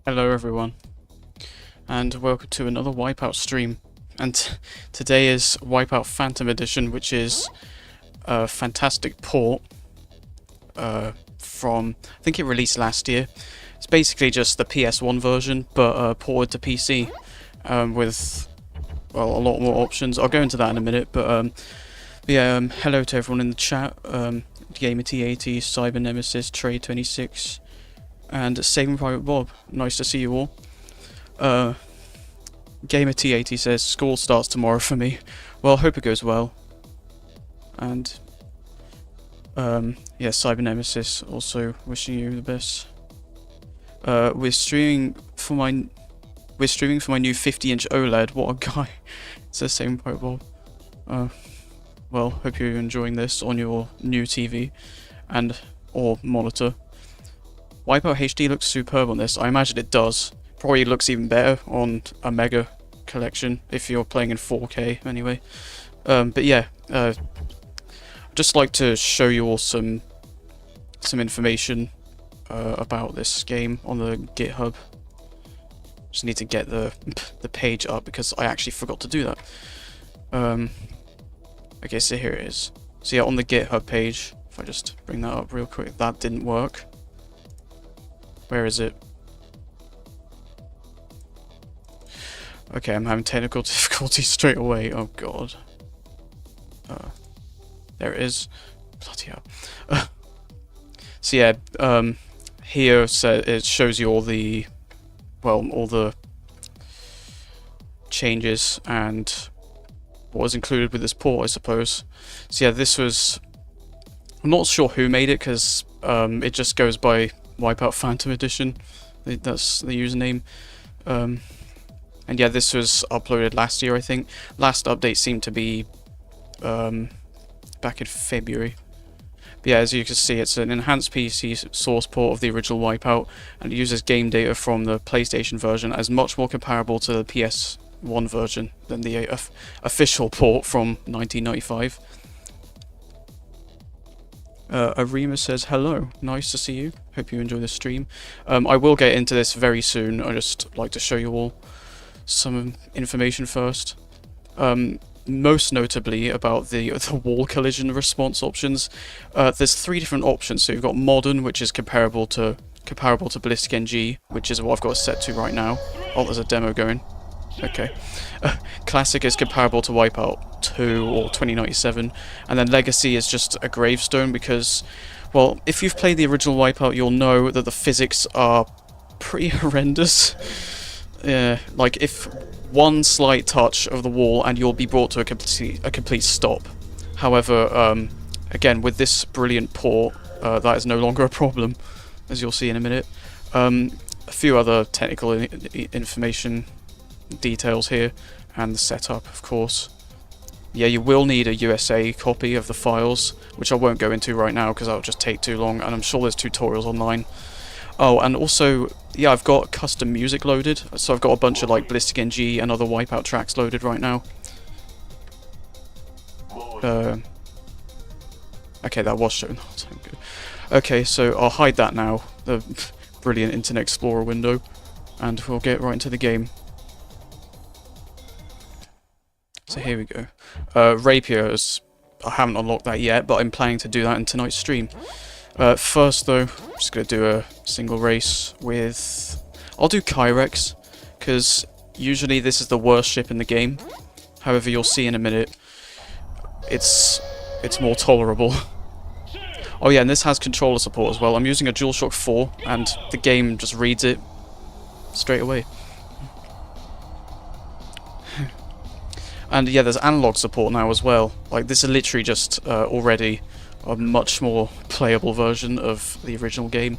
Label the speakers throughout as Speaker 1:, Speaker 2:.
Speaker 1: Hello everyone, and welcome to another WipEout stream. And today is WipEout Phantom Edition, which is a fantastic port from, I think it released last year. It's basically just the PS1 version, but ported to PC with, well, a lot more options. I'll go into that in a minute, but yeah, hello to everyone in the chat. GamerT80, Cyber Nemesis, Trey26, and Saving Private Bob. Nice to see you all. GamerT80 says, school starts tomorrow for me. Well, hope it goes well. And, yeah, Cyber Nemesis, also wishing you the best. We're streaming for my new 50-inch OLED. What a guy. It says Saving Private Bob. Well, hope you're enjoying this on your new TV and or monitor. WipEout HD looks superb on this. I imagine it does. Probably looks even better on a Mega collection if you're playing in 4K anyway. But yeah, I'd just like to show you all some information about this game on the GitHub. Just need to get the page up because I actually forgot to do that. Okay, so here it is. So yeah, on the GitHub page, if I just bring that up real quick, that didn't work. Where is it? Okay, I'm having technical difficulties straight away. Oh god. There it is. Bloody hell. So yeah, here it shows you all the, well, all the changes and what was included with this port, I suppose. So yeah, this was, I'm not sure who made it because it just goes by WipEout Phantom Edition. That's the username. And yeah, this was uploaded last year, I think. Last update seemed to be back in February. But yeah, as you can see, it's an enhanced PC source port of the original WipEout, and it uses game data from the PlayStation version as much more comparable to the PS1 version than the official port from 1995. Arima says, hello, nice to see you. Hope you enjoy the stream. I will get into this very soon. I just like to show you all some information first. Most notably about the wall collision response options. There's 3 different options. So you've got modern, which is comparable to Ballistic NG, which is what I've got set to right now. Oh, there's a demo going. Okay. Classic is comparable to WipEout 2 or 2097, and then Legacy is just a gravestone because, well, if you've played the original WipEout, you'll know that the physics are pretty horrendous. Yeah, like if one slight touch of the wall and you'll be brought to a complete stop. However, again, with this brilliant port, that is no longer a problem, as you'll see in a minute. A few other technical information details here, and the setup, of course. Yeah, you will need a USA copy of the files, which I won't go into right now because that'll just take too long, and I'm sure there's tutorials online. Oh, and also yeah, I've got custom music loaded, so I've got a bunch of like Ballistic NG and other Wipeout tracks loaded right now. Okay, that was shown last time. Good. Okay, so I'll hide that now, the brilliant Internet Explorer window, and we'll get right into the game. So here we go. Rapier is, I haven't unlocked that yet, but I'm planning to do that in tonight's stream. First though, I'm just going to do a single race with... I'll do Kyrex, because usually this is the worst ship in the game. However, you'll see in a minute, it's more tolerable. Oh yeah, and this has controller support as well. I'm using a DualShock 4, and the game just reads it straight away. And yeah, there's analog support now as well. Like, this is literally just already a much more playable version of the original game.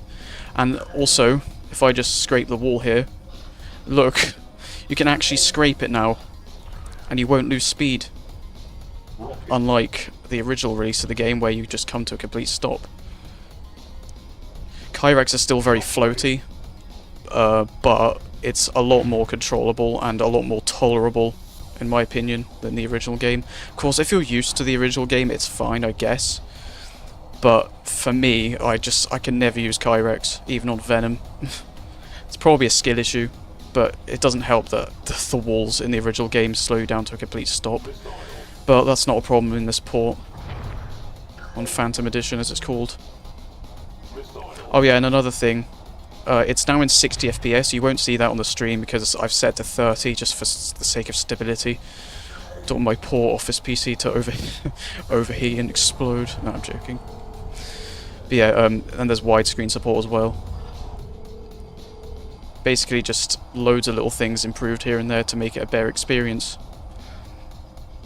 Speaker 1: And also, if I just scrape the wall here, look, you can actually scrape it now, and you won't lose speed. Unlike the original release of the game, where you just come to a complete stop. Kyrex is still very floaty, but it's a lot more controllable and a lot more tolerable, in my opinion, than the original game. Of course, if you're used to the original game, it's fine, I guess. But for me, I can never use Kyrex, even on Venom. It's probably a skill issue, but it doesn't help that the walls in the original game slow you down to a complete stop. But that's not a problem in this port. On Phantom Edition, as it's called. Oh yeah, and another thing. It's now in 60 FPS. You won't see that on the stream because I've set to 30 just for the sake of stability. Don't want my poor office PC to overheat and explode. No, I'm joking. But yeah, and there's widescreen support as well. Basically just loads of little things improved here and there to make it a better experience.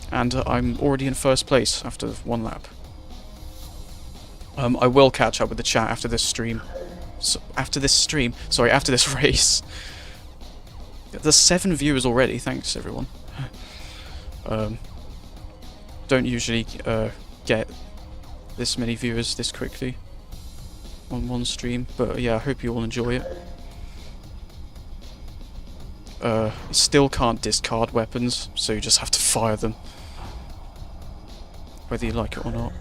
Speaker 1: And I'm already in first place after one lap. I will catch up with the chat after this stream. After this race. There's 7 viewers already, thanks everyone. Don't usually get this many viewers this quickly on one stream, but yeah, I hope you all enjoy it. You still can't discard weapons, so you just have to fire them, whether you like it or not.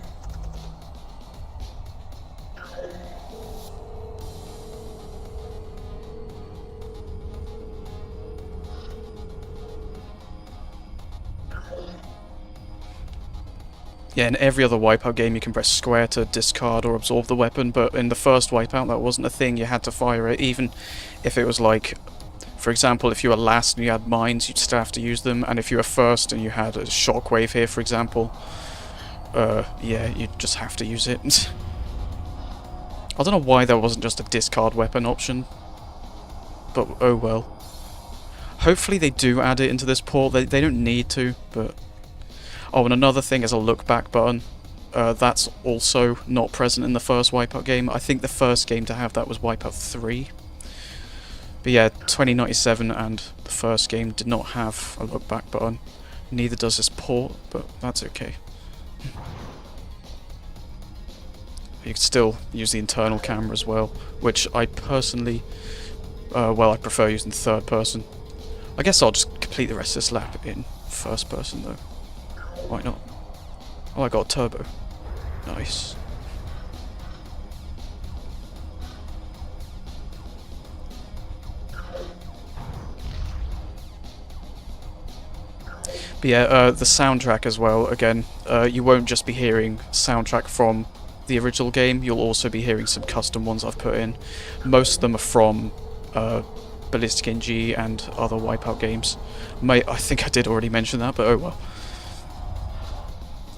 Speaker 1: Yeah, in every other Wipeout game you can press square to discard or absorb the weapon, but in the first Wipeout that wasn't a thing, you had to fire it, even if it was like, for example, if you were last and you had mines, you'd still have to use them, and if you were first and you had a shockwave here, for example, yeah, you'd just have to use it. I don't know why there wasn't just a discard weapon option, but oh well. Hopefully they do add it into this port. They don't need to, but... Oh, and another thing is a look back button. That's also not present in the first Wipeout game. I think the first game to have that was Wipeout 3. But yeah, 2097 and the first game did not have a look back button. Neither does this port, but that's okay. You can still use the internal camera as well, which I personally, well, I prefer using third person. I guess I'll just complete the rest of this lap in first person though. Why not? Oh, I got a turbo. Nice. But yeah, the soundtrack as well, again, you won't just be hearing soundtrack from the original game, you'll also be hearing some custom ones I've put in. Most of them are from Ballistic NG and other Wipeout games. I think I did already mention that, but oh well.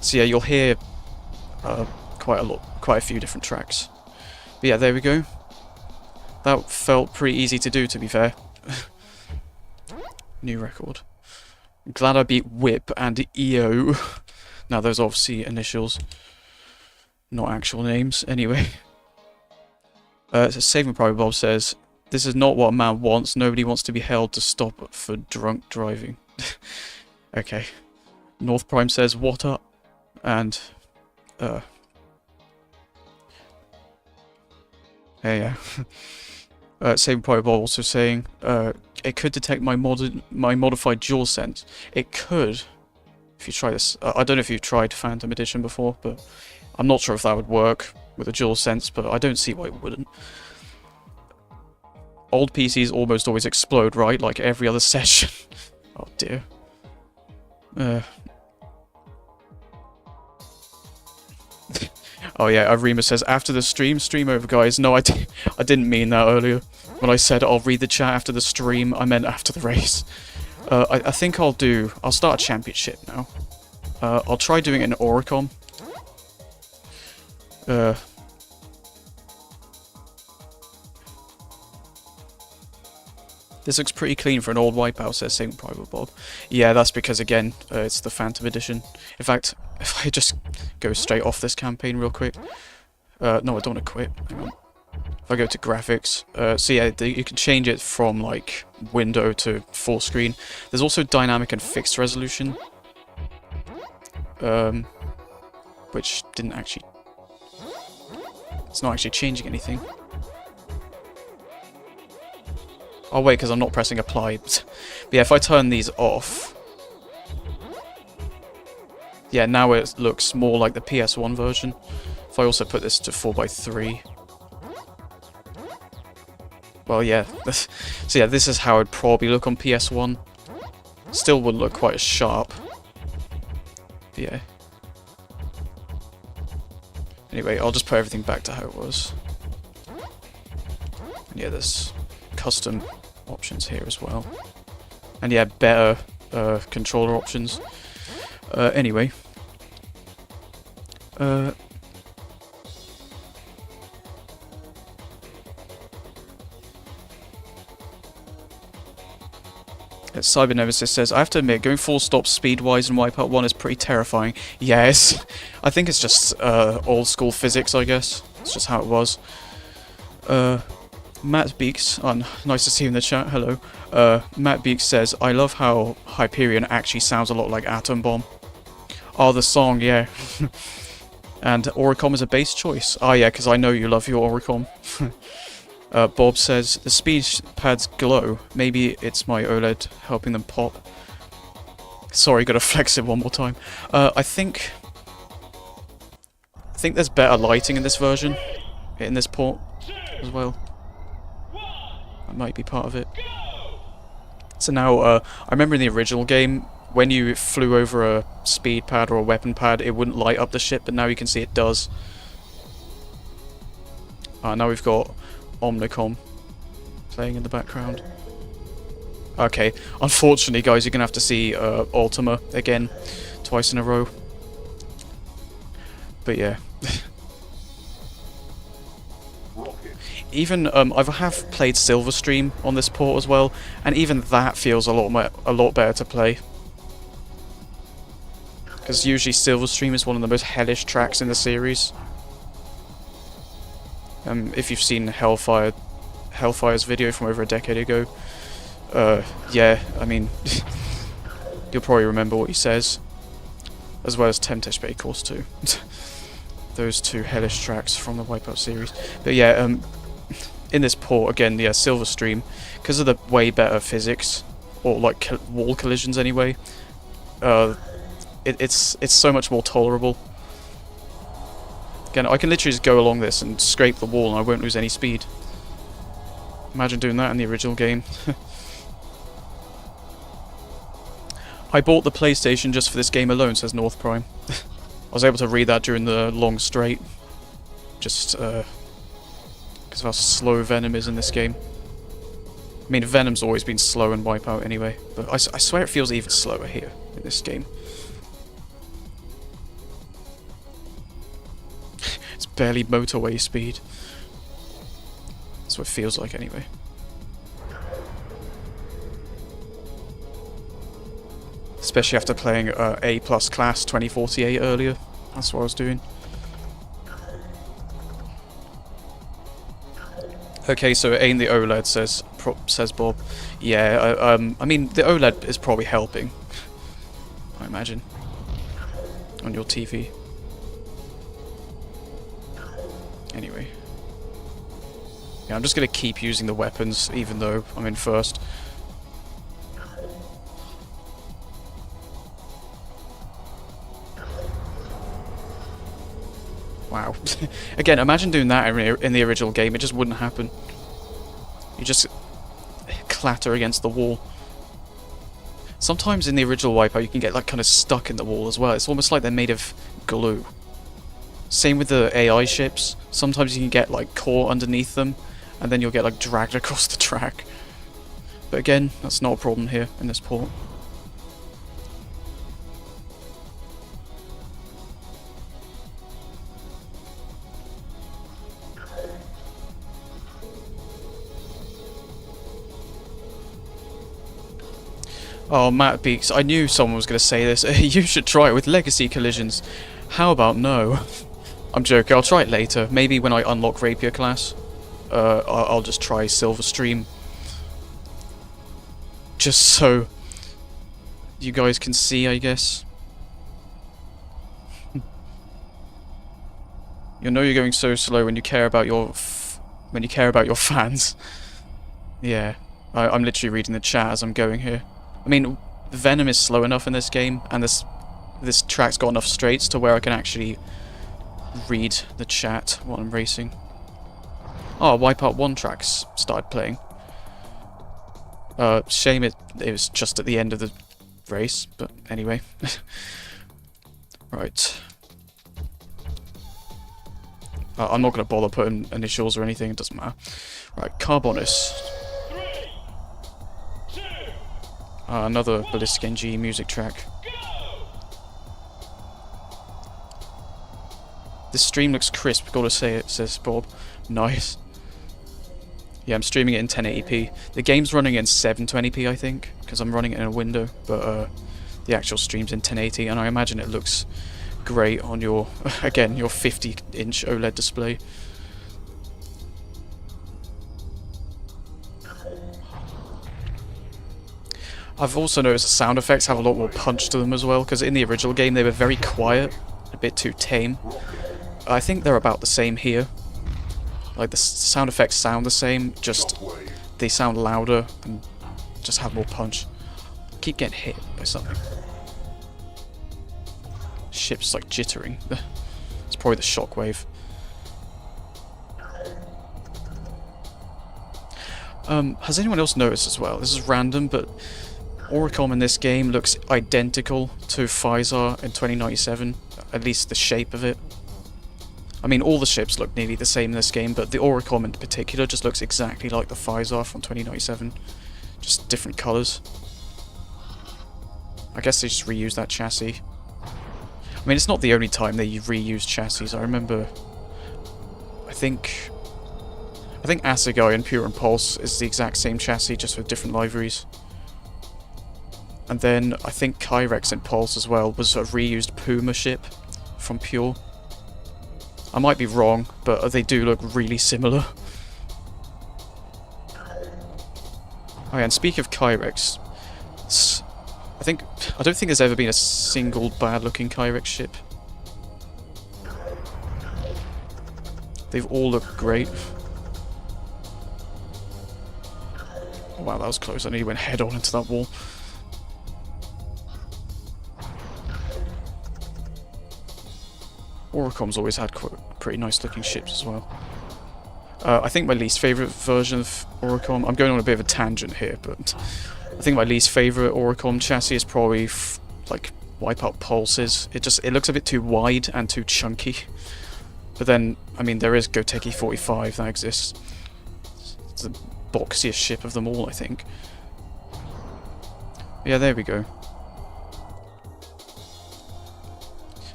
Speaker 1: So yeah, you'll hear quite a few different tracks. But yeah, there we go. That felt pretty easy to do, to be fair. New record. I'm glad I beat Whip and EO. Now those are obviously initials, not actual names. Anyway. So Saving Private Bob says, "This is not what a man wants. Nobody wants to be held to stop for drunk driving." Okay. North Prime says, "What up?" And yeah. Same Bob also saying, it could detect my modified dual sense. It could, if you try this. I don't know if you've tried Phantom Edition before, but I'm not sure if that would work with a dual sense, but I don't see why it wouldn't. Old PCs almost always explode, right? Like every other session. Oh dear. Oh yeah, Arima says, after the stream over, guys. No, I didn't mean that earlier. When I said I'll read the chat after the stream, I meant after the race. I think I'll start a championship now. I'll try doing it in Oricom. This looks pretty clean for an old Wipeout, says Saint Private Bob. Yeah, that's because, again, it's the Phantom Edition. In fact, if I just go straight off this campaign real quick... no, I don't want to quit. Hang on. If I go to graphics... so yeah, you can change it from, like, window to full screen. There's also dynamic and fixed resolution. Which didn't actually... It's not actually changing anything. Oh wait, because I'm not pressing apply. But yeah, if I turn these off... Yeah, now it looks more like the PS1 version. If I also put this to 4:3... Well, yeah. So yeah, this is how it'd probably look on PS1. Still wouldn't look quite as sharp. But yeah. Anyway, I'll just put everything back to how it was. And yeah, there's custom options here as well. And yeah, better controller options. Anyway. Cyber Nemesis says, I have to admit, going full stop speed-wise in Wipeout 1 is pretty terrifying. Yes, I think it's just old school physics, I guess. It's just how it was. Matt Beeks, oh, nice to see you in the chat, hello. Matt Beeks says, I love how Hyperion actually sounds a lot like Atom Bomb. Oh, the song, yeah. And Oricom is a base choice. Ah, yeah, because I know you love your Oricom. Bob says, the speed pads glow. Maybe it's my OLED helping them pop. Sorry, gotta flex it one more time. I think there's better lighting in this version, in this port as well. That might be part of it. So now, I remember in the original game, when you flew over a speed pad or a weapon pad, it wouldn't light up the ship, but now you can see it does. Now we've got Omnicom playing in the background. Okay, unfortunately, guys, you're gonna have to see Ultima again twice in a row. But yeah. Even I have played Silverstream on this port as well, and even that feels a lot better to play. Because usually Silverstream is one of the most hellish tracks in the series. If you've seen Hellfire's video from over a decade ago, yeah, I mean, you'll probably remember what he says, as well as Temtesh Bay Course 2. Those two hellish tracks from the Wipeout series. But yeah, in this port, again, yeah, Silverstream, because of the way better physics, or like wall collisions anyway, it's so much more tolerable. Again, I can literally just go along this and scrape the wall and I won't lose any speed. Imagine doing that in the original game. I bought the PlayStation just for this game alone, says North Prime. I was able to read that during the long straight. Just because of how slow Venom is in this game. I mean, Venom's always been slow in Wipeout anyway, but I swear it feels even slower here in this game. It's barely motorway speed. That's what it feels like anyway. Especially after playing A+ Class 2048 earlier. That's what I was doing. Okay, so it ain't the OLED, says Bob. Yeah, I mean, the OLED is probably helping, I imagine, on your TV. Yeah, I'm just going to keep using the weapons, even though I'm in first. Wow. Again, imagine doing that in the original game. It just wouldn't happen. You just clatter against the wall. Sometimes in the original WipEout you can get like kind of stuck in the wall as well. It's almost like they're made of glue. Same with the AI ships. Sometimes you can get like caught underneath them and then you'll get like dragged across the track. But again, that's not a problem here in this port. Oh, Matt Beaks, I knew someone was going to say this. You should try it with legacy collisions. How about no? I'm joking, I'll try it later. Maybe when I unlock Rapier class. I'll just try Silverstream. Just so you guys can see, I guess. You know you're going so slow when you care about your fans. Yeah, I'm literally reading the chat as I'm going here. I mean, Venom is slow enough in this game, and this track's got enough straights to where I can actually read the chat while I'm racing. Oh, WipEout 1 tracks started playing. Shame it was just at the end of the race, but anyway. Right. I'm not going to bother putting initials or anything, it doesn't matter. Right, Carbonis. Another Ballistic NG music track. This stream looks crisp, gotta say it, says Bob. Nice. Yeah, I'm streaming it in 1080p. The game's running in 720p, I think, because I'm running it in a window, but the actual stream's in 1080, and I imagine it looks great on your, again, your 50-inch OLED display. I've also noticed the sound effects have a lot more punch to them as well, because in the original game they were very quiet, a bit too tame. I think they're about the same here. Like, the sound effects sound the same, just they sound louder and just have more punch. Keep getting hit by something. Ship's like jittering. It's probably the shockwave. Has anyone else noticed as well? This is random, but Oricom in this game looks identical to Physar in 2097, at least the shape of it. I mean, all the ships look nearly the same in this game, but the Oricom in particular just looks exactly like the Physar from 2097, just different colours. I guess they just reused that chassis. I mean, it's not the only time they reused chassis. I remember, I think Assegai and Pure and Pulse is the exact same chassis, just with different liveries. And then I think Kyrex and Pulse as well was a reused Puma ship from Pure. I might be wrong, but they do look really similar. Oh yeah, and speaking of Kyrex, I don't think there's ever been a single bad-looking Kyrex ship. They've all looked great. Oh, wow, that was close. I nearly went head-on into that wall. Oricom's always had pretty nice-looking ships as well. I think my least favourite version of Oricom... I'm going on a bit of a tangent here, but... I think my least favourite Oricom chassis is probably like WipEout Pulses. It looks a bit too wide and too chunky. But then, I mean, there is Goteki 45 that exists. It's the boxiest ship of them all, I think. Yeah, there we go.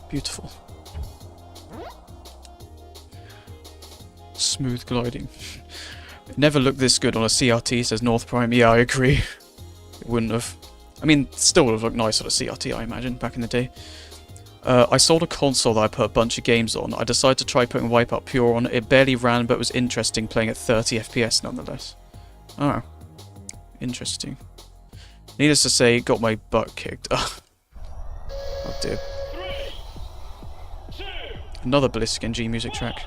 Speaker 1: Beautiful. Smooth gliding. It never looked this good on a CRT, says North Prime. Yeah, I agree. It wouldn't have. I mean, still would have looked nice on a CRT, I imagine, back in the day. I sold a console that I put a bunch of games on. I decided to try putting WipEout Pure on. It barely ran, but was interesting playing at 30 FPS nonetheless. Oh. Interesting. Needless to say, got my butt kicked. Oh dear. Another Ballistic NG music track.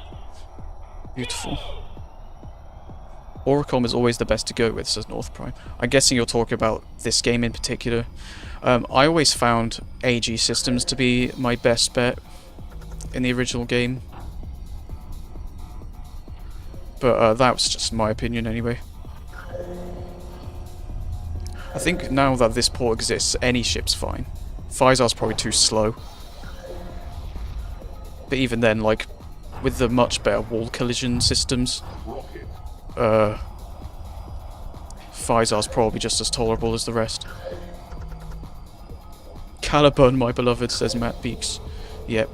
Speaker 1: Beautiful. Oricom is always the best to go with, says North Prime. I'm guessing you're talking about this game in particular. I always found AG Systems to be my best bet in the original game. But that was just my opinion anyway. I think now that this port exists, any ship's fine. Physar's probably too slow. But even then, like, with the much better wall collision systems, Physar's probably just as tolerable as the rest. Caliburn, my beloved, says Matt Beeks. Yep.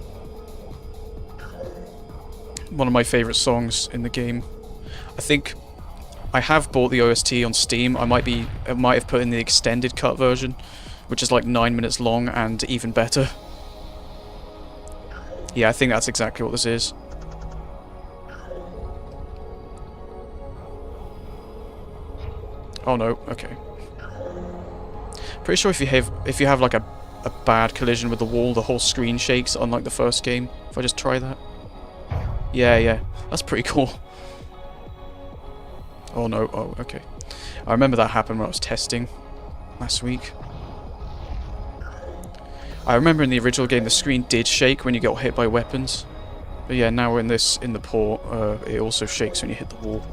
Speaker 1: One of my favourite songs in the game. I think I have bought the OST on Steam. I might have put in the extended cut version, which is like 9 minutes long and even better. Yeah, I think that's exactly what this is. Oh no, okay. Pretty sure if you have like a bad collision with the wall, the whole screen shakes, unlike the first game. If I just try that. Yeah, that's pretty cool. Oh no, oh, okay. I remember that happened when I was testing last week. I remember in the original game the screen did shake when you got hit by weapons. But yeah, now in the port, it also shakes when you hit the wall.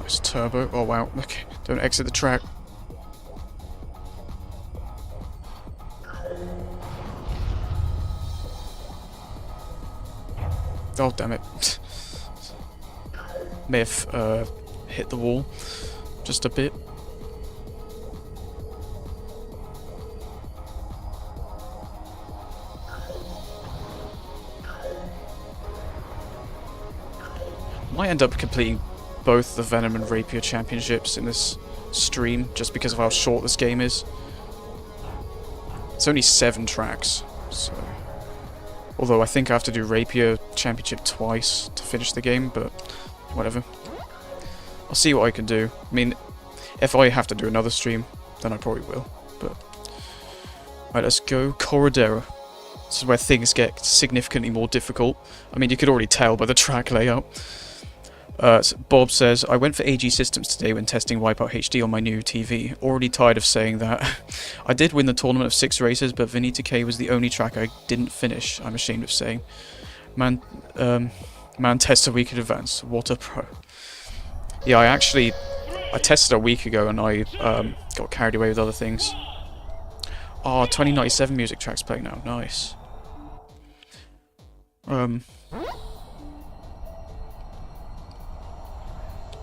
Speaker 1: Nice turbo. Oh wow, okay. Don't exit the track. Oh damn it. May have hit the wall just a bit. Might end up completing both the Venom and Rapier championships in this stream just because of how short this game is. It's only 7 tracks, so... Although I think I have to do Rapier Championship twice to finish the game, but whatever. I'll see what I can do. I mean, if I have to do another stream, then I probably will. But right, let's go. Corridera. This is where things get significantly more difficult. I mean, you could already tell by the track layout. So Bob says, I went for AG Systems today when testing WipEout HD on my new TV. Already tired of saying that. I did win the tournament of 6 races, but Venita K was the only track I didn't finish, I'm ashamed of saying. Man tests a week in advance. What a pro. Yeah, I tested a week ago and I got carried away with other things. Oh, 2097 music track's playing now. Nice.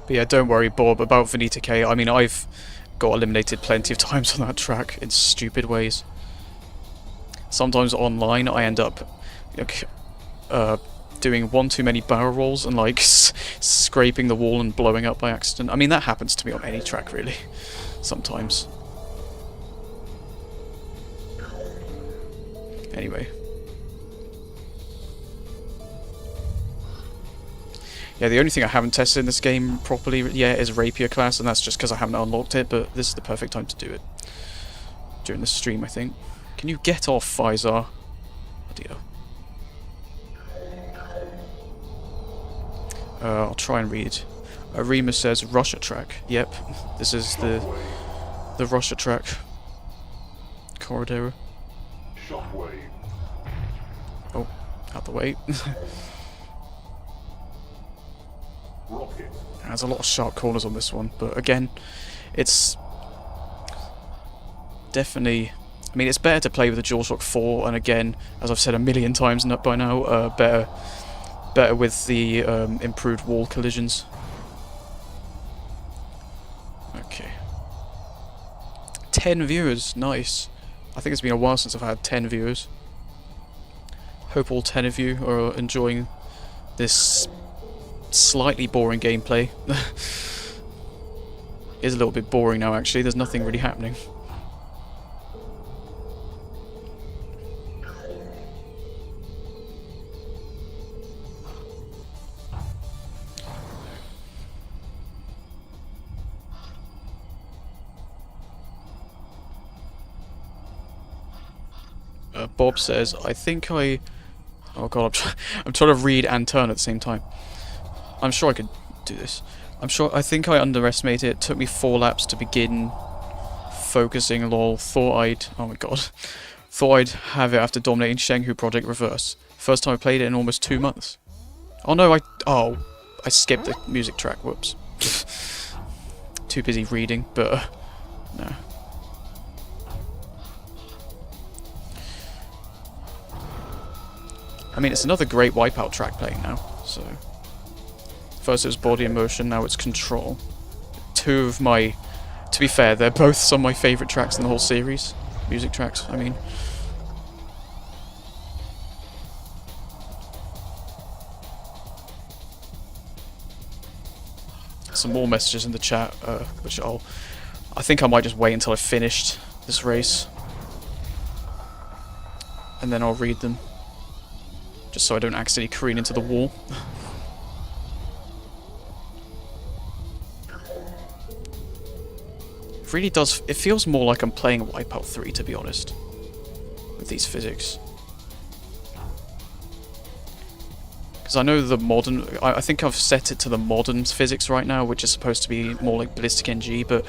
Speaker 1: But yeah, don't worry, Bob, about Venita K. I mean, I've got eliminated plenty of times on that track in stupid ways. Sometimes online, I end up doing one too many barrel rolls and like scraping the wall and blowing up by accident. I mean, that happens to me on any track, really. Sometimes. Anyway. Yeah, the only thing I haven't tested in this game properly yet is Rapier class, and that's just because I haven't unlocked it, but this is the perfect time to do it. During the stream, I think. Can you get off, Physar? Dear. I'll try and read. Arima says Russia track. Yep, this is the Russia track. Corridera.
Speaker 2: Shockwave.
Speaker 1: Oh, out the way.
Speaker 2: Rocket.
Speaker 1: There's a lot of sharp corners on this one, but again, it's definitely... I mean, it's better to play with the DualShock 4, and again, as I've said a million times by now, better with the improved wall collisions. Okay. 10 viewers, nice. I think it's been a while since I've had 10 viewers. Hope all 10 of you are enjoying this slightly boring gameplay. Is a little bit boring now, actually. There's nothing really happening. Bob says, I think I... Oh god, I'm trying to read and turn at the same time. I'm sure I could do this. I think I underestimated it. It took me 4 laps to begin focusing, lol. Oh my god. Thought I'd have it after dominating Shenhu Project Reverse. First time I played it in almost 2 months. Oh no, I skipped the music track, whoops. Too busy reading, but no. I mean, it's another great WipEout track playing now, so... First it was Body in Motion, now it's Control. 2 of my... To be fair, they're both some of my favourite tracks in the whole series. Music tracks, I mean. Some more messages in the chat, which I think I might just wait until I've finished this race. And then I'll read them. Just so I don't accidentally careen into the wall. It really does... It feels more like I'm playing WipEout 3, to be honest. With these physics. Because I know the modern... I think I've set it to the modern physics right now, which is supposed to be more like Ballistic NG, but...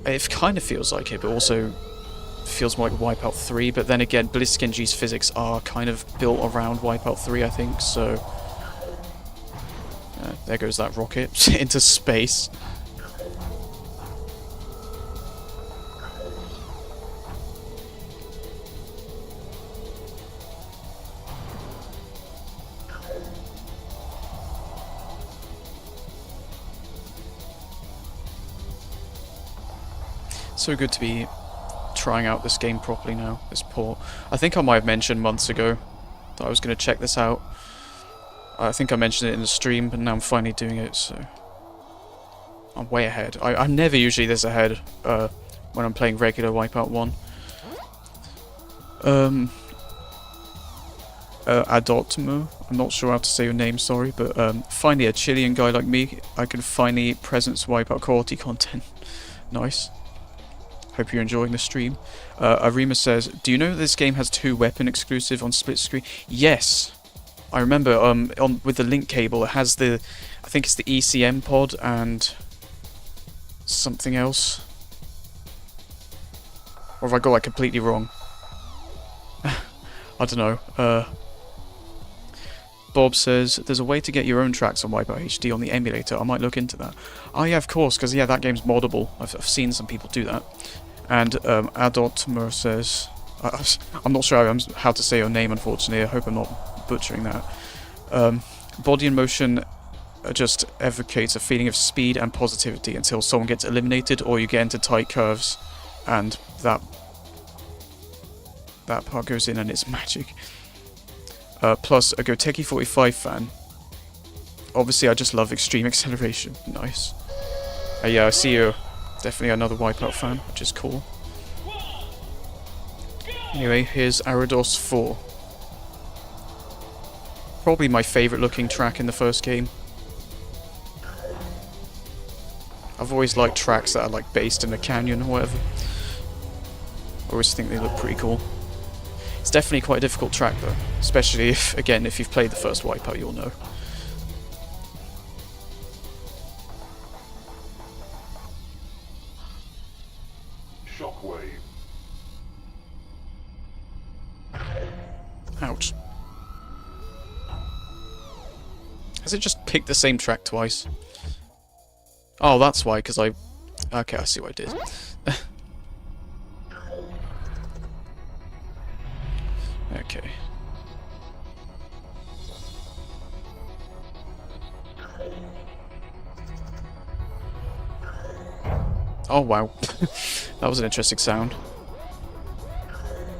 Speaker 1: It kind of feels like it, but also... feels more like WipEout 3, but then again, Ballistic NG's physics are kind of built around WipEout 3, I think, so... there goes that rocket into space. So good to be trying out this game properly now, this port. I think I might have mentioned months ago that I was going to check this out. I think I mentioned it in the stream, but now I'm finally doing it, so... I'm way ahead. I'm never usually this ahead when I'm playing regular WipEout 1. Adotmo, I'm not sure how to say your name, sorry, but finally a Chilean guy like me, I can finally presence WipEout quality content. Nice. Hope you're enjoying the stream. Arima says, do you know this game has 2 weapon exclusive on split screen? Yes! I remember with the link cable it has the... I think it's the ECM pod and... something else. Or have I got that completely wrong? I don't know. Bob says, there's a way to get your own tracks on WipEout HD on the emulator. I might look into that. Oh yeah, of course, because yeah, that game's moddable. I've seen some people do that. And Adotmer says, I'm not sure how to say your name, unfortunately. I hope I'm not butchering that. Body in Motion just evocates a feeling of speed and positivity until someone gets eliminated or you get into tight curves, and that part goes in and it's magic. Plus, a Goteki 45 fan. Obviously, I just love extreme acceleration. Nice. Yeah, I see you're definitely another WipEout fan, which is cool. Anyway, here's Arados 4. Probably my favourite looking track in the first game. I've always liked tracks that are like based in a canyon or whatever. I always think they look pretty cool. It's definitely quite a difficult track though, especially if you've played the first WipEout, you'll know.
Speaker 2: Shockwave.
Speaker 1: Ouch. Has it just picked the same track twice? Oh, that's why, because okay, I see what I did. Okay. Oh wow. That was an interesting sound.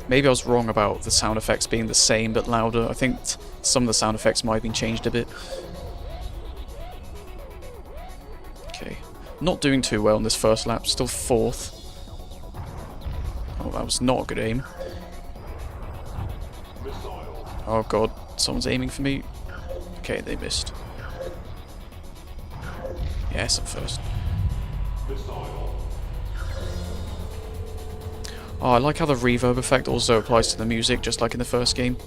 Speaker 1: Maybe I was wrong about the sound effects being the same but louder. I think some of the sound effects might have been changed a bit. Okay. Not doing too well in this first lap, still 4th. Oh, that was not a good aim. Oh god, someone's aiming for me. Okay, they missed. Yes, I'm first. Oh, I like how the reverb effect also applies to the music, just like in the first game.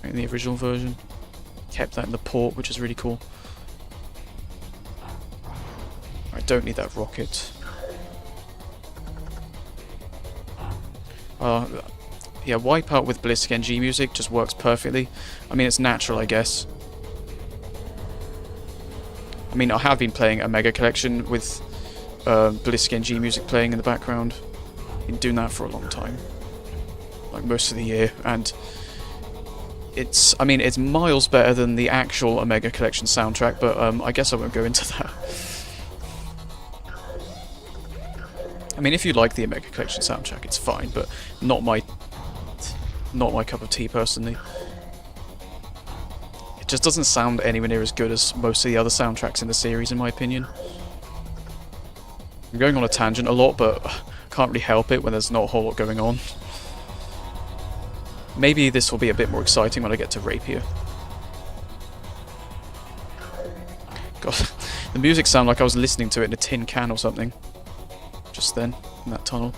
Speaker 1: In the original version. Kept that in the port, which is really cool. I don't need that rocket. Yeah, WipEout with Ballistic NG music just works perfectly. I mean, it's natural, I guess. I mean, I have been playing a Mega Collection with Ballistic NG music playing in the background. Been doing that for a long time. Like, most of the year, and it's, I mean, it's miles better than the actual Omega Collection soundtrack, but I guess I won't go into that. I mean, if you like the Omega Collection soundtrack, it's fine, but not my cup of tea, personally. It just doesn't sound anywhere near as good as most of the other soundtracks in the series, in my opinion. I'm going on a tangent a lot, but can't really help it when there's not a whole lot going on. Maybe this will be a bit more exciting when I get to Rapier. God, the music sounded like I was listening to it in a tin can or something. Just then, in that tunnel.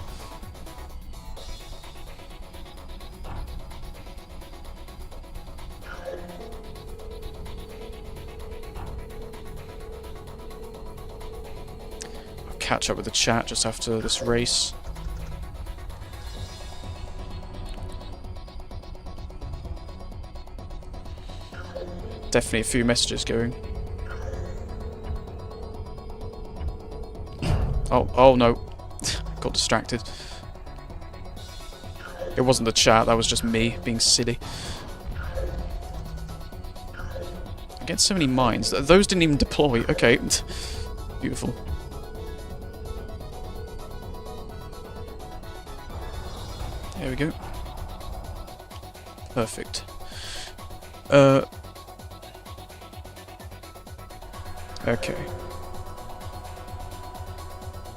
Speaker 1: I'll catch up with the chat just after this race. Definitely a few messages going. Oh no. Got distracted. It wasn't the chat, that was just me being silly. I get so many mines. Those didn't even deploy. Okay. Beautiful. There we go. Perfect. Okay.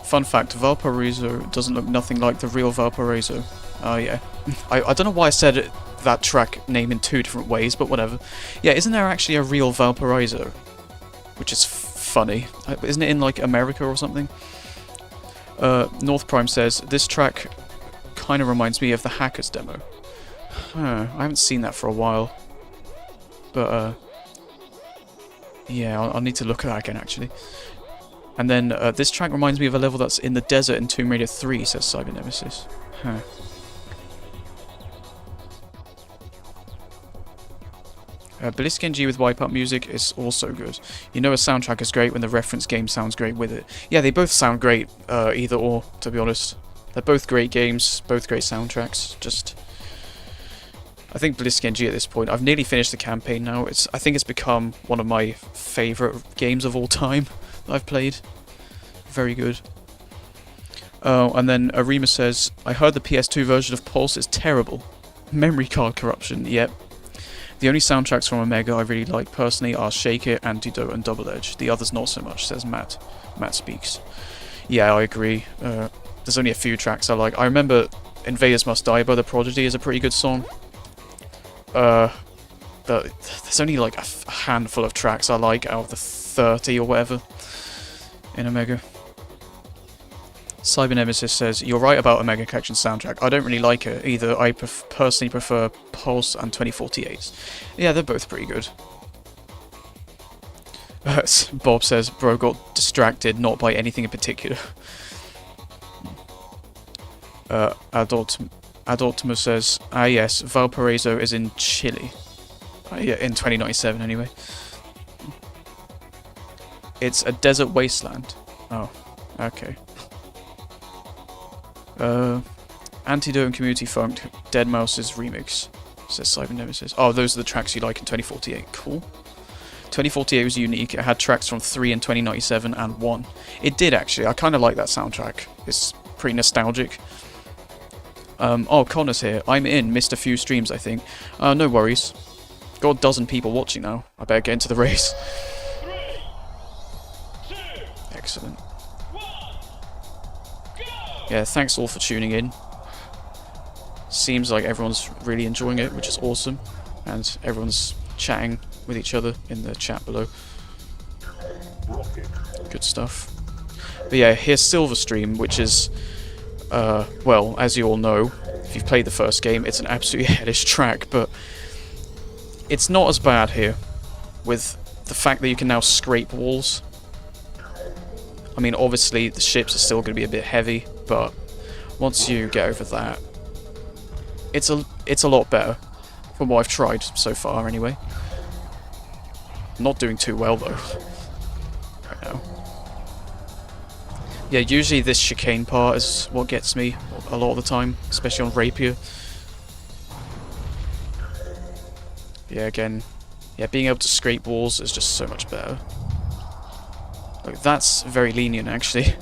Speaker 1: Fun fact, Valparaiso doesn't look nothing like the real Valparaiso. Oh yeah. I don't know why I said that track name in two different ways, but whatever. Yeah, isn't there actually a real Valparaiso? Which is funny. Isn't it in, like, America or something? North Prime says, this track kind of reminds me of the Hackers demo. Huh, I haven't seen that for a while. But, yeah, I'll need to look at that again, actually. And then, this track reminds me of a level that's in the desert in Tomb Raider 3, says Cyber Nemesis. Huh. Ballistic NG with WipEout music is also good. You know a soundtrack is great when the reference game sounds great with it. Yeah, they both sound great, either or, to be honest. They're both great games, both great soundtracks, just... I think Ballistic NG at this point, I've nearly finished the campaign now. I think it's become one of my favourite games of all time that I've played. Very good. Oh, and then Arima says, I heard the PS2 version of Pulse is terrible. Memory card corruption, yep. The only soundtracks from Omega I really like personally are Shake It, Antidote, and Double Edge. The others not so much, says Matt. Matt speaks. Yeah, I agree. There's only a few tracks I like. I remember Invaders Must Die by The Prodigy is a pretty good song. There's only like a handful of tracks I like out of the 30 or whatever in Omega. Cyber Nemesis says, you're right about Omega Collection soundtrack. I don't really like it either. I personally prefer Pulse and 2048. Yeah, they're both pretty good. Bob says, bro got distracted, not by anything in particular. Adultimus says, ah yes, Valparaiso is in Chile. Yeah, in 2097 anyway. It's a desert wasteland. Oh, okay. Antidote and Community Funk, Deadmau5's remix, says Cyber Nemesis. Oh, those are the tracks you like in 2048. Cool. 2048 was unique. It had tracks from 3 in 2097 and 1. It did, actually. I kind of like that soundtrack. It's pretty nostalgic. Oh, Connor's here. I'm in. Missed a few streams, I think. No worries. Got a dozen people watching now. I better get into the race.
Speaker 3: 3, 2,
Speaker 1: Excellent.
Speaker 3: 1, go!
Speaker 1: Yeah, thanks all for tuning in. Seems like everyone's really enjoying it, which is awesome. And everyone's chatting with each other in the chat below.
Speaker 2: Rocket.
Speaker 1: Good stuff. But yeah, here's Silverstream, which is Well, as you all know, if you've played the first game, it's an absolutely hellish track, but it's not as bad here, with the fact that you can now scrape walls. I mean, obviously, the ships are still going to be a bit heavy, but once you get over that, it's a lot better, from what I've tried so far, anyway. Not doing too well, though, right now. Yeah, usually this chicane part is what gets me a lot of the time, especially on Rapier. Yeah, again, yeah, being able to scrape walls is just so much better. Like, that's very lenient, actually.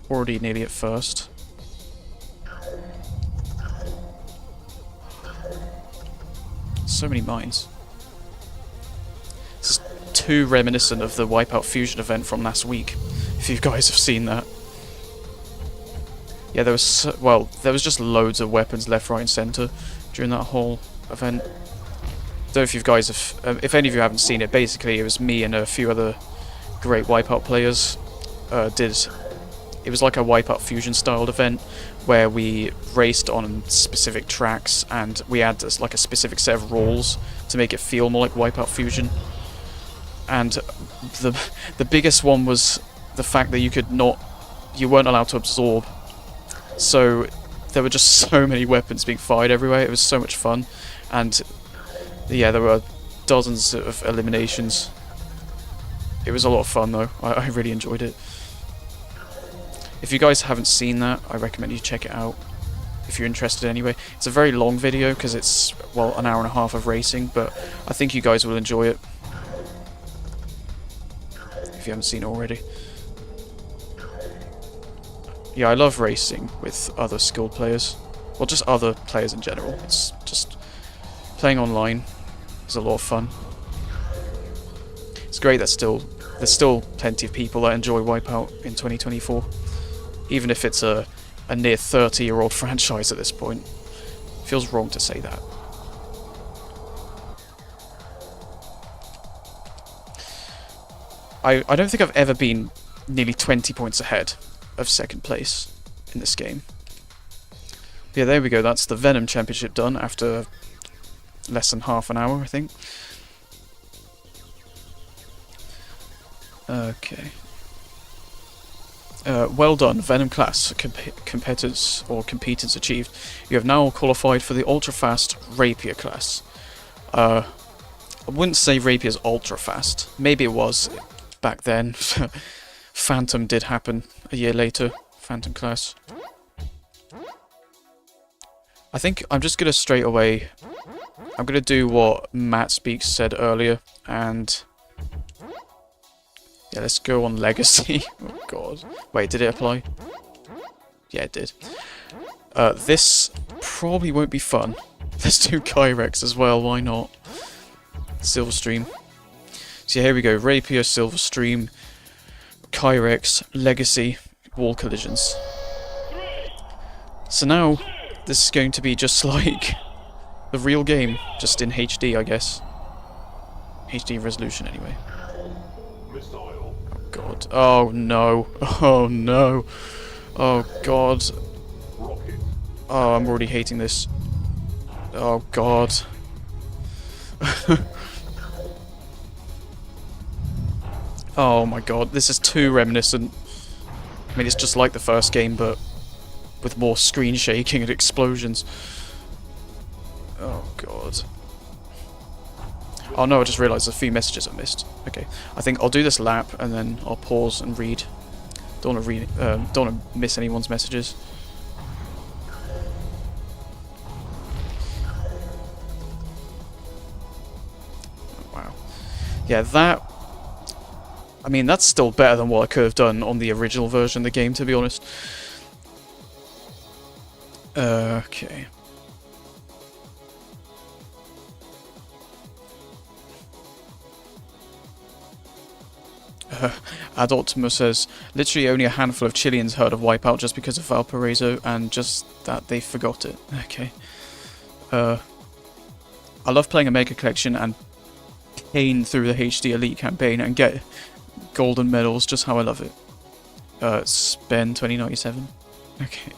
Speaker 1: Already nearly at first. So many mines. This is too reminiscent of the WipEout Fusion event from last week, if you guys have seen that. Yeah, there was there was just loads of weapons left, right, and centre during that whole event. Don't know if you guys have, if any of you haven't seen it. Basically, it was me and a few other great WipEout players It was like a WipEout Fusion styled event where we raced on specific tracks and we had like a specific set of rules to make it feel more like WipEout Fusion. And the biggest one was the fact that you weren't allowed to absorb. So there were just so many weapons being fired everywhere. It was so much fun, and yeah, there were dozens of eliminations. It was a lot of fun though. I really enjoyed it. If you guys haven't seen that, I recommend you check it out if you're interested anyway. It's a very long video because it's, well, an hour and a half of racing, but I think you guys will enjoy it if you haven't seen it already. Yeah, I love racing with other skilled players. Well, just other players in general. It's just playing online is a lot of fun. It's great that there's still plenty of people that enjoy WipEout in 2024. Even if it's a near 30-year-old franchise at this point. Feels wrong to say that. I don't think I've ever been nearly 20 points ahead of second place in this game. Yeah, there we go. That's the Venom Championship done after less than half an hour, I think. Okay. Well done, Venom class competitors or competence achieved. You have now qualified for the ultra-fast Rapier class. I wouldn't say Rapier's ultra-fast. Maybe it was back then. Phantom did happen a year later. Phantom class. I think I'm just gonna straight away. I'm gonna do what Matt Speaks said earlier, and yeah, let's go on Legacy. Oh god. Wait, did it apply? Yeah, it did. This probably won't be fun. Let's do Kyrex as well, why not? Silverstream. So here we go, Rapier, Silverstream, Kyrex, Legacy, wall collisions. So now, this is going to be just like the real game, just in HD, I guess. HD resolution, anyway.
Speaker 2: Missile.
Speaker 1: Oh god. Oh no. Oh no. Oh god.
Speaker 2: Rocket.
Speaker 1: Oh, I'm already hating this. Oh god. Oh my god, this is too reminiscent. I mean, it's just like the first game, but with more screen shaking and explosions. Oh god. Oh no, I just realised there's a few messages I missed. Okay, I think I'll do this lap and then I'll pause and read. Don't want to miss anyone's messages. Oh, wow. Yeah, that. I mean, that's still better than what I could have done on the original version of the game, to be honest. Okay. Adoptimus says, literally only a handful of Chileans heard of WipEout just because of Valparaiso, and just that they forgot it. Okay. I love playing a Mega Collection and pain through the HD Elite campaign and get golden medals, just how I love it. Spend 2097. Okay.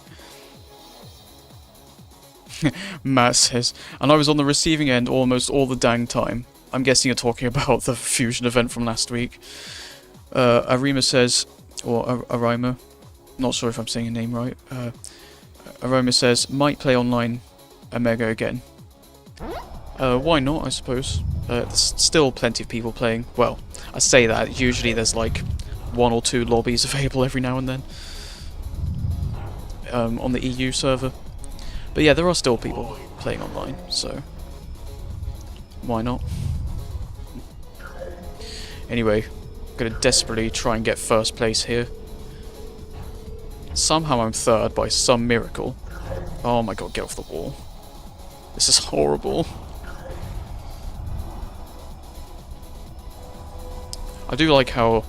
Speaker 1: Matt says, and I was on the receiving end almost all the dang time. I'm guessing you're talking about the fusion event from last week. Arima says, or Arima, not sure if I'm saying your name right. Arima says, might play online Omega again. Why not, I suppose. There's still plenty of people playing. Well, I say that, usually there's like 1 or 2 lobbies available every now and then. On the EU server. But yeah, there are still people playing online, so why not? Anyway, I'm gonna desperately try and get first place here. Somehow I'm third by some miracle. Oh my god, get off the wall. This is horrible. I do like how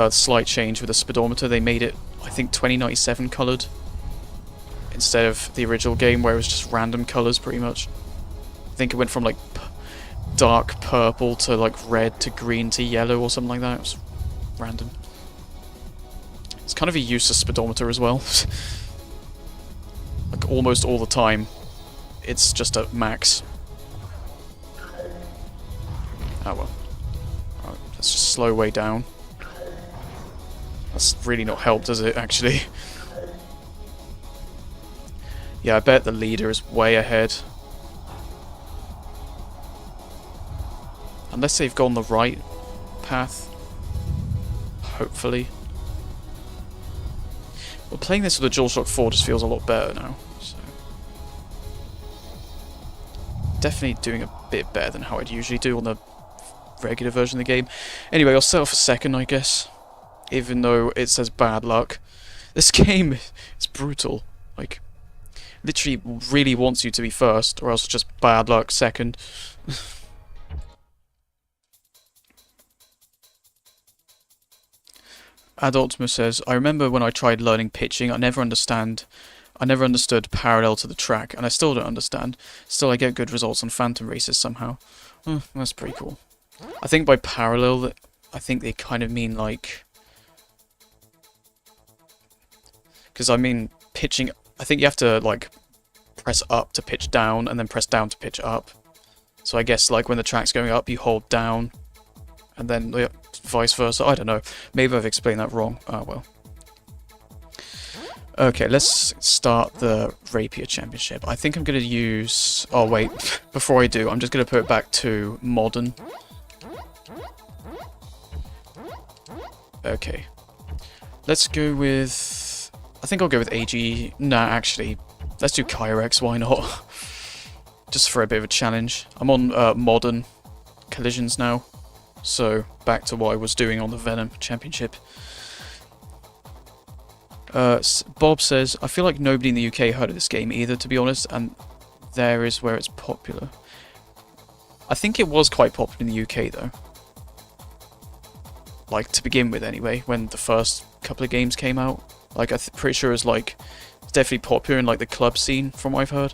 Speaker 1: slight change with the speedometer, they made it, I think, 2097 coloured. Instead of the original game where it was just random colours pretty much. I think it went from like dark purple to like red to green to yellow or something like that. It was random. It's kind of a useless speedometer as well. Like almost all the time it's just at max. Oh well. Alright, let's just slow way down. That's really not helped, does it, actually? Yeah, I bet the leader is way ahead. Unless they've gone the right path. Hopefully. Well, playing this with a DualShock 4 just feels a lot better now. So. Definitely doing a bit better than how I'd usually do on the regular version of the game. Anyway, I'll settle for second, I guess. Even though it says bad luck. This game is brutal. Like, literally really wants you to be first, or else just bad luck second. Adultmus says, I remember when I tried learning pitching, I never understood parallel to the track, and I still don't understand. Still, I get good results on phantom races somehow. That's pretty cool. I think by parallel, I think they kind of mean like... Because I mean, pitching... I think you have to, like, press up to pitch down, and then press down to pitch up. So I guess, like, when the track's going up, you hold down, and then vice versa. I don't know. Maybe I've explained that wrong. Oh, well. Okay, let's start the Rapier Championship. I think I'm going to use... Oh, wait. Before I do, I'm just going to put it back to Modern. Okay. Let's go with... I think I'll go with AG. Nah, actually, let's do Kyrex, why not? Just for a bit of a challenge. I'm on Modern Collisions now, so back to what I was doing on the Venom Championship. Bob says, I feel like nobody in the UK heard of this game either, to be honest, and there is where it's popular. I think it was quite popular in the UK, though. Like, to begin with, anyway, when the first couple of games came out. Like, I'm pretty sure it's like, it's definitely popular in like the club scene, from what I've heard.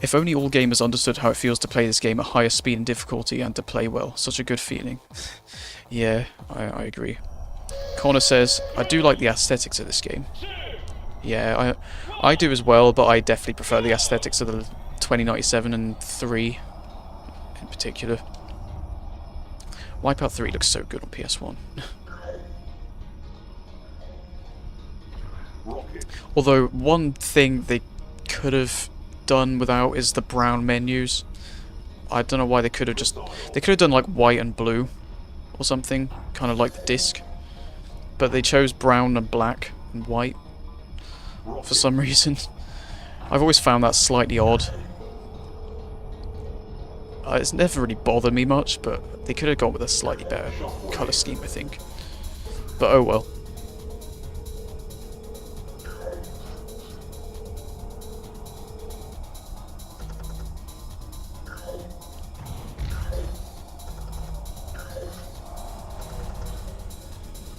Speaker 1: If only all gamers understood how it feels to play this game at higher speed and difficulty and to play well. Such a good feeling. Yeah, I agree. Connor says, I do like the aesthetics of this game. Yeah, I do as well, but I definitely prefer the aesthetics of the 2097 and 3 in particular. WipEout 3 looks so good on PS1. Although, one thing they could have done without is the brown menus. I don't know why they could have just... They could have done like white and blue or something, kind of like the disc. But they chose brown and black and white for some reason. I've always found that slightly odd. It's never really bothered me much, but they could have gone with a slightly better colour scheme, I think. But oh well.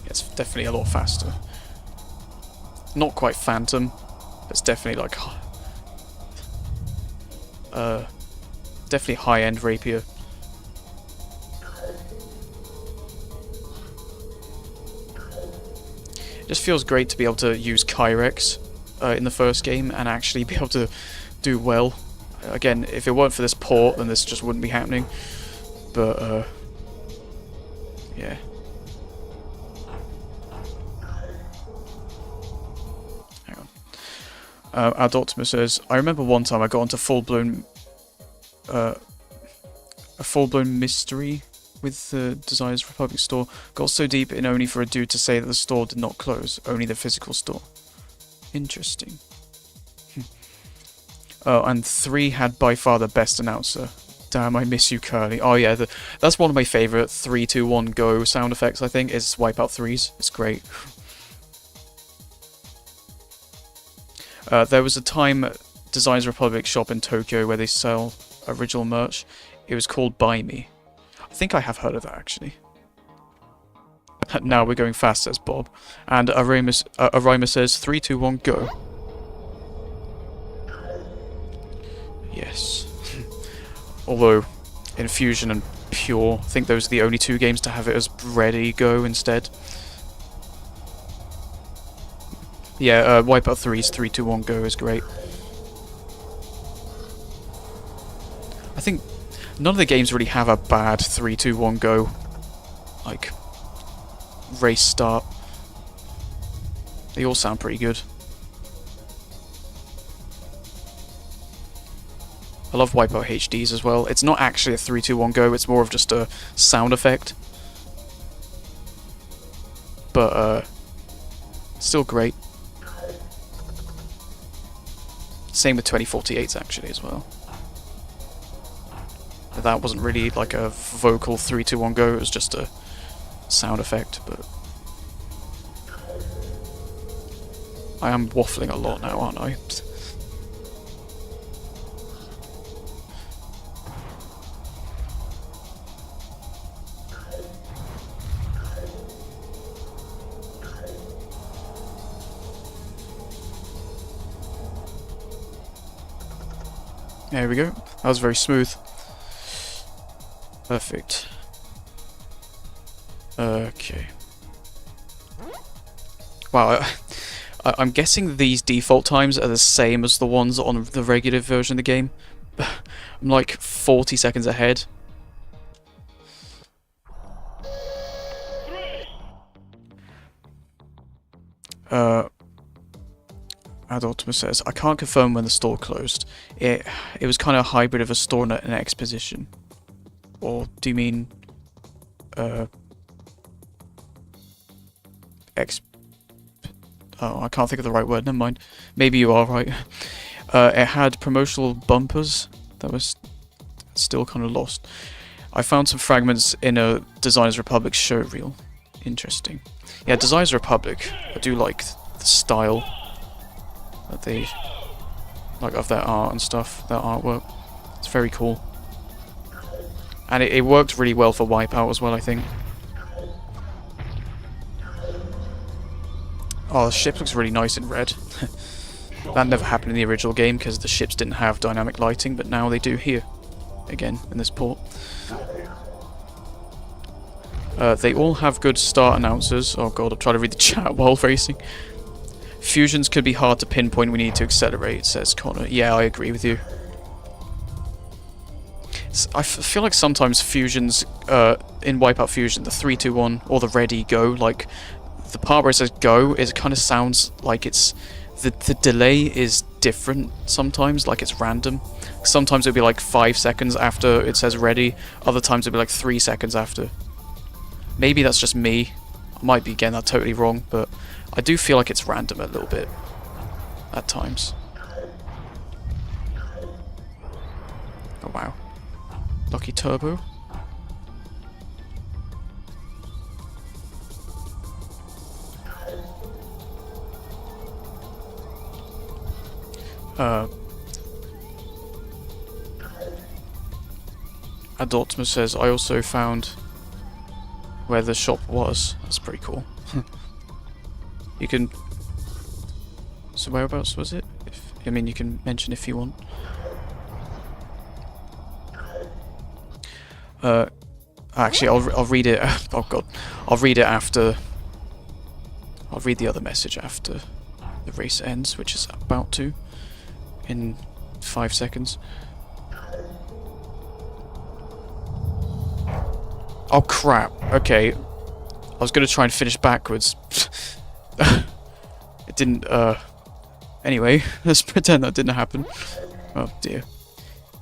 Speaker 1: It's definitely a lot faster. Not quite Phantom, but it's definitely like... definitely high-end Rapier. just feels great to be able to use Kyrex in the first game and actually be able to do well. Again, if it weren't for this port, then this just wouldn't be happening. But yeah. Hang on. Our Optima says, I remember one time I got into a full-blown mystery with the Designers Republic store. Got so deep in only for a dude to say that the store did not close, only the physical store. Interesting. Oh, and 3 had by far the best announcer. Damn, I miss you, Curly. Oh yeah, that's one of my favourite 3, 2, 1, go sound effects, I think, is WipEout 3's. It's great. There was a time Designers Republic shop in Tokyo where they sell original merch. It was called Buy Me. I think I have heard of that, actually. Now we're going fast, says Bob. And Arima says, 3, 2, 1, go. Yes. Although, in Fusion and Pure, I think those are the only 2 games to have it as ready go instead. Yeah, WipEout 3's 3, 2, 1, go is great. I think none of the games really have a bad 3, 2, 1, go, like, race start. They all sound pretty good. I love WipEout HDs as well. It's not actually a 3, 2, 1, go, it's more of just a sound effect. But, still great. Same with 2048s actually as well. That wasn't really like a vocal 3, 2, 1, go, it was just a sound effect, but... I am waffling a lot now, aren't I? There we go. That was very smooth. Perfect. Okay. Wow, I'm guessing these default times are the same as the ones on the regular version of the game. I'm like 40 seconds ahead.
Speaker 3: 3,
Speaker 1: Optima says, I can't confirm when the store closed. It was kind of a hybrid of a store and an exposition. Or do you mean oh, I can't think of the right word, never mind. Maybe you are right. It had promotional bumpers that was still kind of lost. I found some fragments in a Designers Republic showreel. Interesting. Yeah, Designers Republic, I do like the style that they like of their art and stuff, their artwork. It's very cool. And it worked really well for WipEout as well, I think. Oh, the ship looks really nice in red. That never happened in the original game because the ships didn't have dynamic lighting, but now they do here. Again, in this port. They all have good start announcers. Oh god, I'm trying to read the chat while racing. Fusions could be hard to pinpoint when you need to accelerate, says Connor. Yeah, I agree with you. I feel like sometimes fusions, in WipEout Fusion, the 3, 2, 1, or the ready, go, like, the part where it says go, it kind of sounds like it's, the delay is different sometimes, like it's random. Sometimes it'll be like 5 seconds after it says ready, other times it'll be like 3 seconds after. Maybe that's just me, I might be getting that totally wrong, but I do feel like it's random a little bit, at times. Oh wow. Lucky Turbo. Adultma says, I also found where the shop was. That's pretty cool. You can... So whereabouts was it? I mean, you can mention if you want. Actually, I'll read it. Oh god, I'll read it after. I'll read the other message after the race ends, which is about to, in 5 seconds. Oh crap, okay. I was gonna try and finish backwards. It didn't, anyway, let's pretend that didn't happen. Oh dear.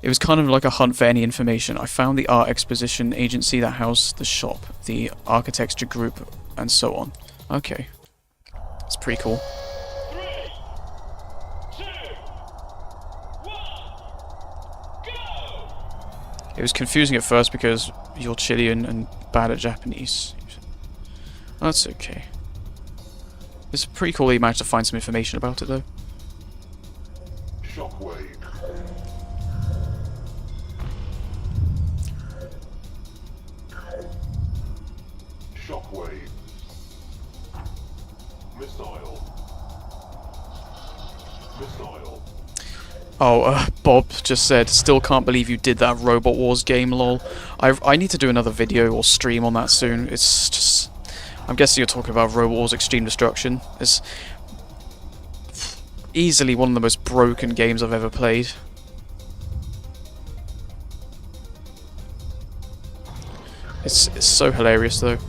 Speaker 1: It was kind of like a hunt for any information. I found the art exposition agency that housed the shop, the architecture group, and so on. Okay. That's pretty cool.
Speaker 4: 3, 2, 1, go!
Speaker 1: It was confusing at first because you're Chilean and bad at Japanese. That's okay. It's pretty cool that you managed to find some information about it though.
Speaker 2: Shockwave. Shockwave. Missile. Missile.
Speaker 1: Oh, Bob just said, still can't believe you did that Robot Wars game, lol. I need to do another video or stream on that soon. It's just... I'm guessing you're talking about Robot Wars Extreme Destruction. It's easily one of the most broken games I've ever played. It's so hilarious though.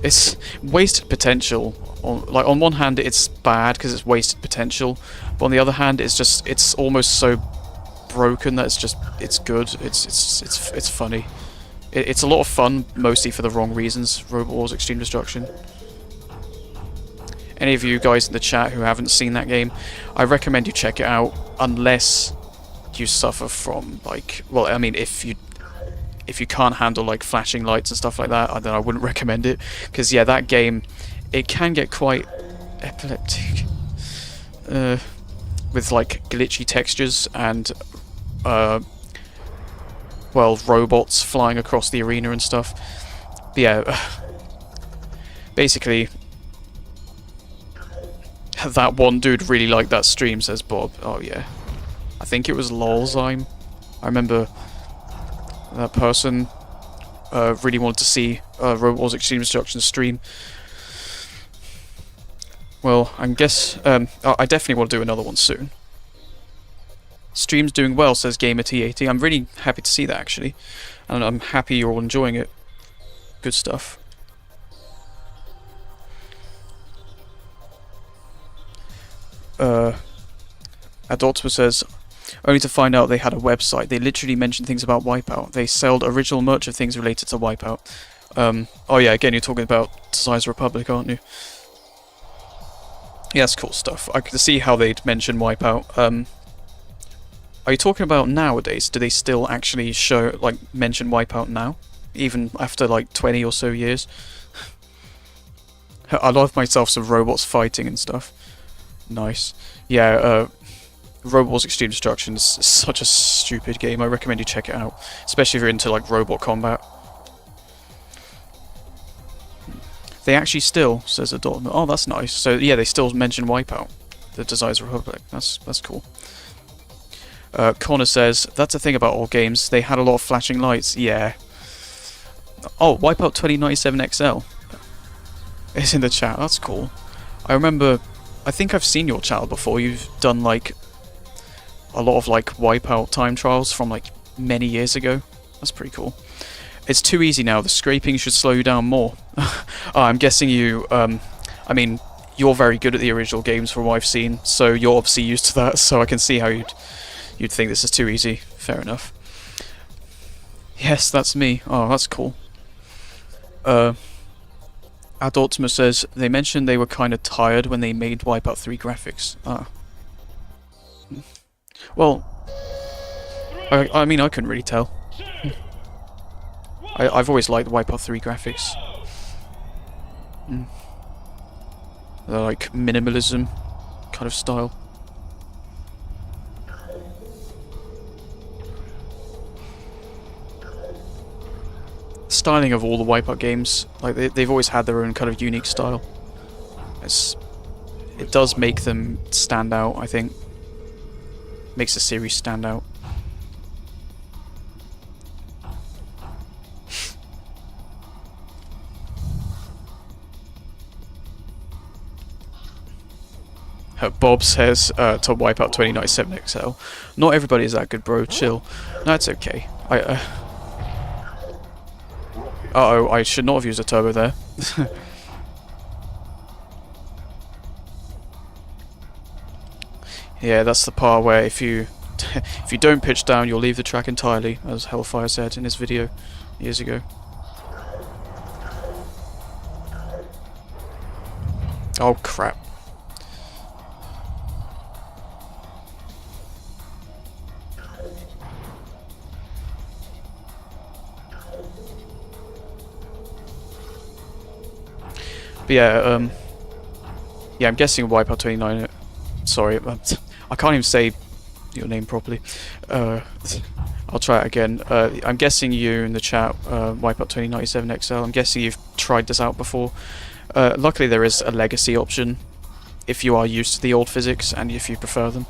Speaker 1: It's wasted potential. On one hand, it's bad because it's wasted potential, but on the other hand, it's almost so broken that it's good. It's funny. It's a lot of fun, mostly for the wrong reasons. Robot Wars Extreme Destruction. Any of you guys in the chat who haven't seen that game, I recommend you check it out, unless you suffer from like, well, I mean, if you can't handle like flashing lights and stuff like that, then I wouldn't recommend it. Because yeah, that game, it can get quite epileptic with like glitchy textures and well, robots flying across the arena and stuff. But yeah, basically, that one dude really liked that stream, says Bob. Oh yeah, I think it was Lolzyme. I remember that person really wanted to see Robot Wars Extreme Destruction stream. Well, I guess I definitely want to do another one soon. Stream's doing well, says GamerT80. I'm really happy to see that actually, and I'm happy you're all enjoying it. Good stuff. Adoptable says, only to find out they had a website. They literally mentioned things about WipEout. They sold original merch of things related to WipEout. Oh yeah, again, you're talking about Designs Republic, aren't you? Yeah, that's cool stuff. I could see how they'd mention WipEout. Are you talking about nowadays? Do they still actually show, like, mention WipEout now? Even after, like, 20 or so years? I love myself some robots fighting and stuff. Nice. Yeah, Robot Wars Extreme Destruction is such a stupid game. I recommend you check it out. Especially if you're into, like, robot combat. They actually still, says Adortment. Oh, that's nice. So, yeah, they still mention WipEout. The Designs Republic. That's cool. Connor says, that's the thing about old games, they had a lot of flashing lights. Yeah. Oh, WipEout 2097 XL is in the chat. That's cool. I remember, I think I've seen your channel before. You've done like a lot of like WipEout time trials from like many years ago. That's pretty cool. It's too easy now. The scraping should slow you down more. Oh, I'm guessing you, I mean, you're very good at the original games from what I've seen, so you're obviously used to that, so I can see how you'd think this is too easy. Fair enough. Yes, that's me. Oh, that's cool. Adultima says, they mentioned they were kind of tired when they made WipEout 3 graphics. Ah. Well, I mean, I couldn't really tell. I've always liked WipEout 3 graphics. They're like minimalism kind of style. Styling of all the WipEout games, like they've always had their own kind of unique style. It does make them stand out, I think. Makes the series stand out. Bob says to WipEout 2097 XL. Not everybody is that good, bro. Chill. No, it's okay. Uh-oh, I should not have used a turbo there. Yeah, that's the part where if you don't pitch down, you'll leave the track entirely, as Hellfire said in his video years ago. Oh crap. But yeah, I'm guessing WipEout 29. Sorry, I can't even say your name properly. I'll try it again. I'm guessing you in the chat, WipEout 2097 XL. I'm guessing you've tried this out before. Luckily, there is a legacy option if you are used to the old physics and if you prefer them.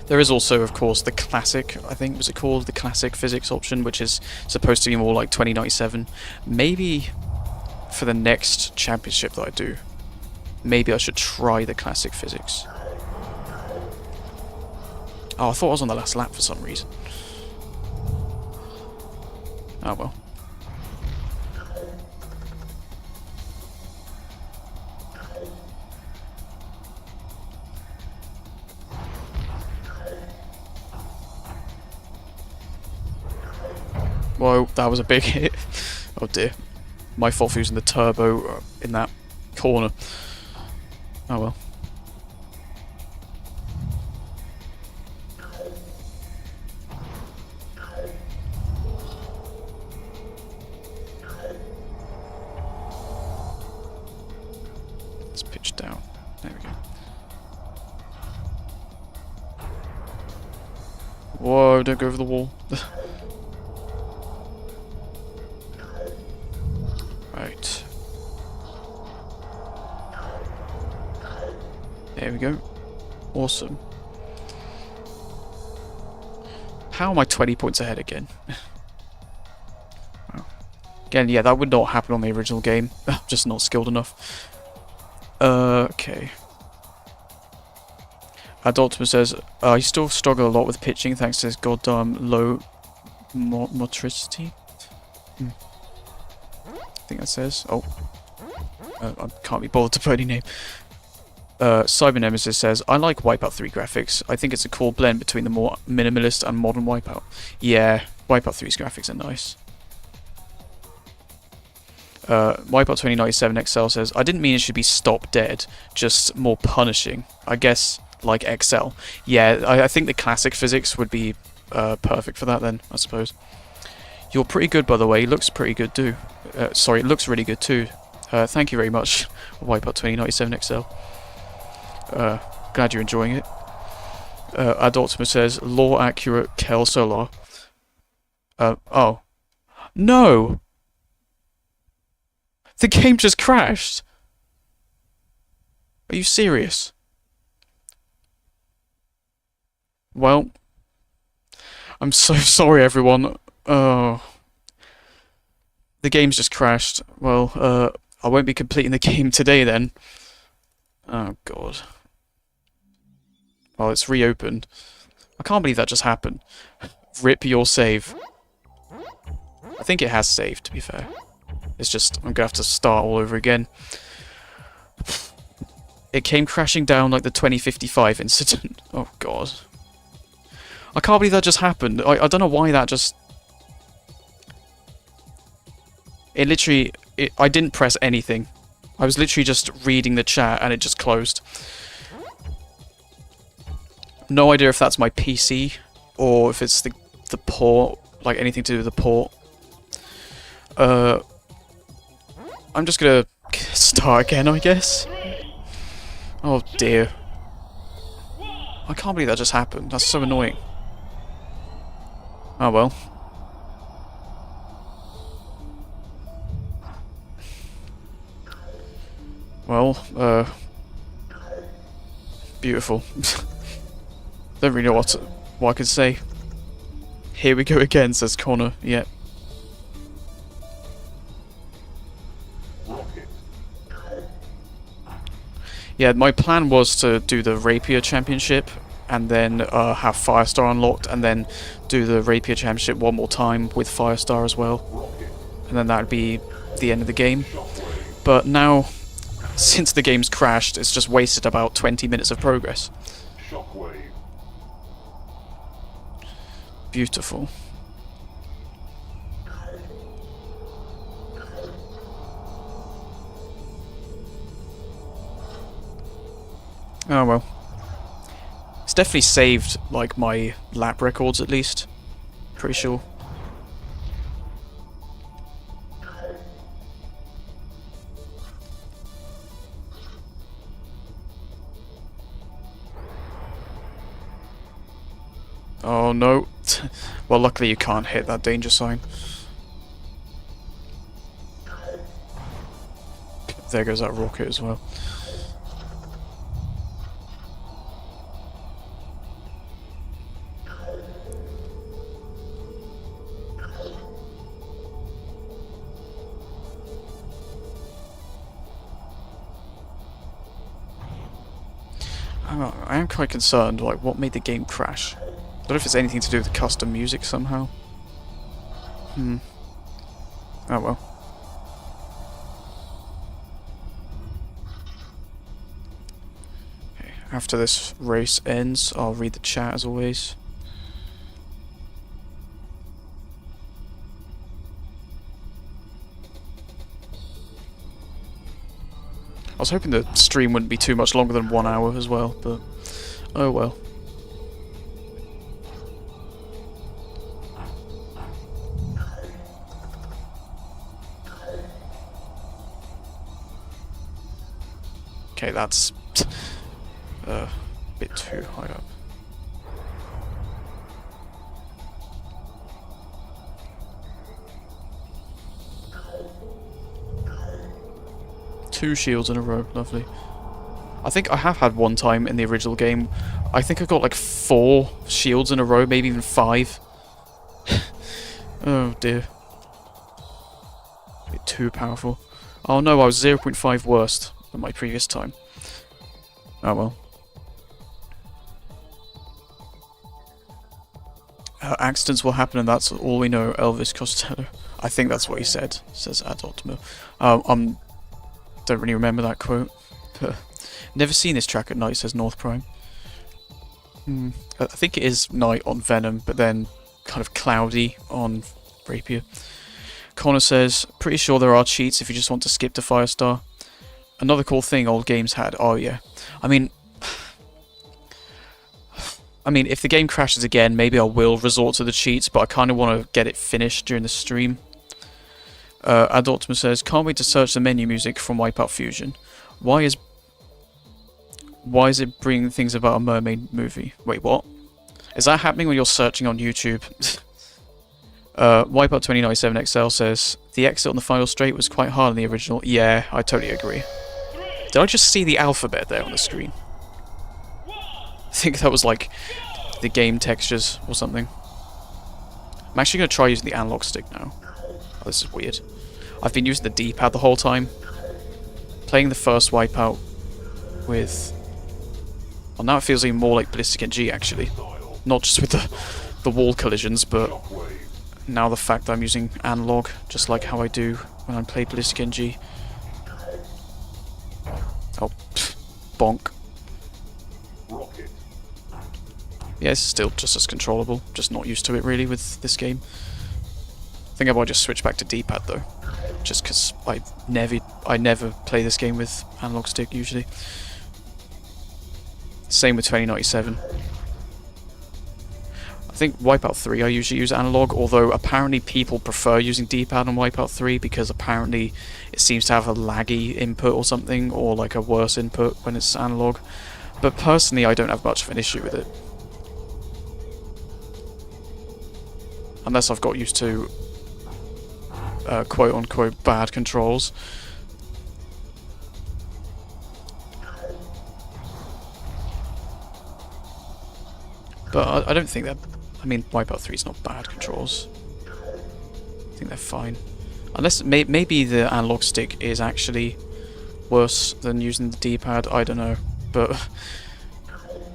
Speaker 1: There is also, of course, the classic, I think was it called, the classic physics option, which is supposed to be more like 2097. Maybe for the next championship that I do, maybe I should try the classic physics. Oh, I thought I was on the last lap for some reason. Oh well. Whoa, that was a big hit. Oh dear. My fault for using the turbo in that corner. Oh well. Let's pitch down. There we go. Whoa, don't go over the wall. Right. There we go. Awesome. How am I 20 points ahead again? Wow. Again, yeah, that would not happen on the original game. I'm just not skilled enough. Okay. Adultman says, I still struggle a lot with pitching thanks to this goddamn low motricity. I think that says. Oh. I can't be bothered to put any name. Cyber Nemesis says, I like WipEout 3 graphics. I think it's a cool blend between the more minimalist and modern WipEout. Yeah, WipEout 3's graphics are nice. WipEout 2097 XL says, I didn't mean it should be stop dead, just more punishing. I guess, like XL. Yeah, I think the classic physics would be perfect for that then, I suppose. You're pretty good, by the way. Looks pretty good too. Sorry, it looks really good too. Thank you very much, WipEout 2097 XL. Glad you're enjoying it. Adultman says, law accurate Kel Solar. Oh. No! The game just crashed! Are you serious? Well, I'm so sorry everyone. Oh. The game's just crashed. Well, I won't be completing the game today then. Oh god. Well, it's reopened. I can't believe that just happened. Rip your save. I think it has saved, to be fair. It's just, I'm gonna have to start all over again. It came crashing down like the 2055 incident. Oh god. I can't believe that just happened. I don't know why that just... It literally... I didn't press anything. I was literally just reading the chat and it just closed. No idea if that's my PC or if it's the port, like anything to do with the port. I'm just gonna start again, I guess. Oh dear. I can't believe that just happened. That's so annoying. Oh well. Well, beautiful. Don't really know what I can say. Here we go again, says Connor. Yep. Yeah, my plan was to do the Rapier Championship and then have Firestar unlocked and then do the Rapier Championship one more time with Firestar as well. And then that would be the end of the game. But now, since the game's crashed, it's just wasted about 20 minutes of progress.
Speaker 2: Shockwave.
Speaker 1: Beautiful. Oh well. It's definitely saved, like, my lap records at least. Pretty sure. Oh no. Well, luckily you can't hit that danger sign. There goes that rocket as well. I am quite concerned, like, what made the game crash? I don't know if it's anything to do with the custom music somehow. Oh well. Okay, after this race ends, I'll read the chat as always. I was hoping the stream wouldn't be too much longer than 1 hour as well, but oh well. Okay, that's a bit too high up. Two shields in a row, lovely. I think I have had one time in the original game, I think I got like 4 shields in a row, maybe even 5. Oh dear. A bit too powerful. Oh no, I was 0.5 worse than my previous time. Oh well. Accidents will happen and that's all we know, Elvis Costello. I think that's what he said, says Adoptimo. Don't really remember that quote. Never seen this track at night, says North Prime. I think it is night on Venom, but then kind of cloudy on Rapier. Connor says, pretty sure there are cheats if you just want to skip to Firestar. Another cool thing old games had. Oh yeah. I mean, if the game crashes again, maybe I will resort to the cheats, but I kind of want to get it finished during the stream. Adoptimus says, can't wait to search the menu music from WipEout Fusion. Why is it bringing things about a mermaid movie? Wait, what? Is that happening when you're searching on YouTube? WipEout 2097XL says, the exit on the final straight was quite hard in the original. Yeah, I totally agree. Did I just see the alphabet there on the screen? I think that was like the game textures or something. I'm actually going to try using the analog stick now. Oh, this is weird. I've been using the D-pad the whole time. Playing the first WipEout with... Well, now it feels even more like Ballistic NG, actually. Not just with the wall collisions, but now the fact that I'm using analog, just like how I do when I play Ballistic NG. Oh, pff, bonk. Yeah, it's still just as controllable, just not used to it really with this game. I think I might just switch back to D-pad though, just because I never play this game with analog stick usually. Same with 2097. I think WipEout 3 I usually use analog, although apparently people prefer using D-pad on WipEout 3 because apparently it seems to have a laggy input or something, or like a worse input when it's analog. But personally I don't have much of an issue with it. Unless I've got used to quote-unquote bad controls. But I don't think that... I mean, WipEout 3 is not bad controls. I think they're fine. Unless maybe the analog stick is actually worse than using the D-pad, I don't know. But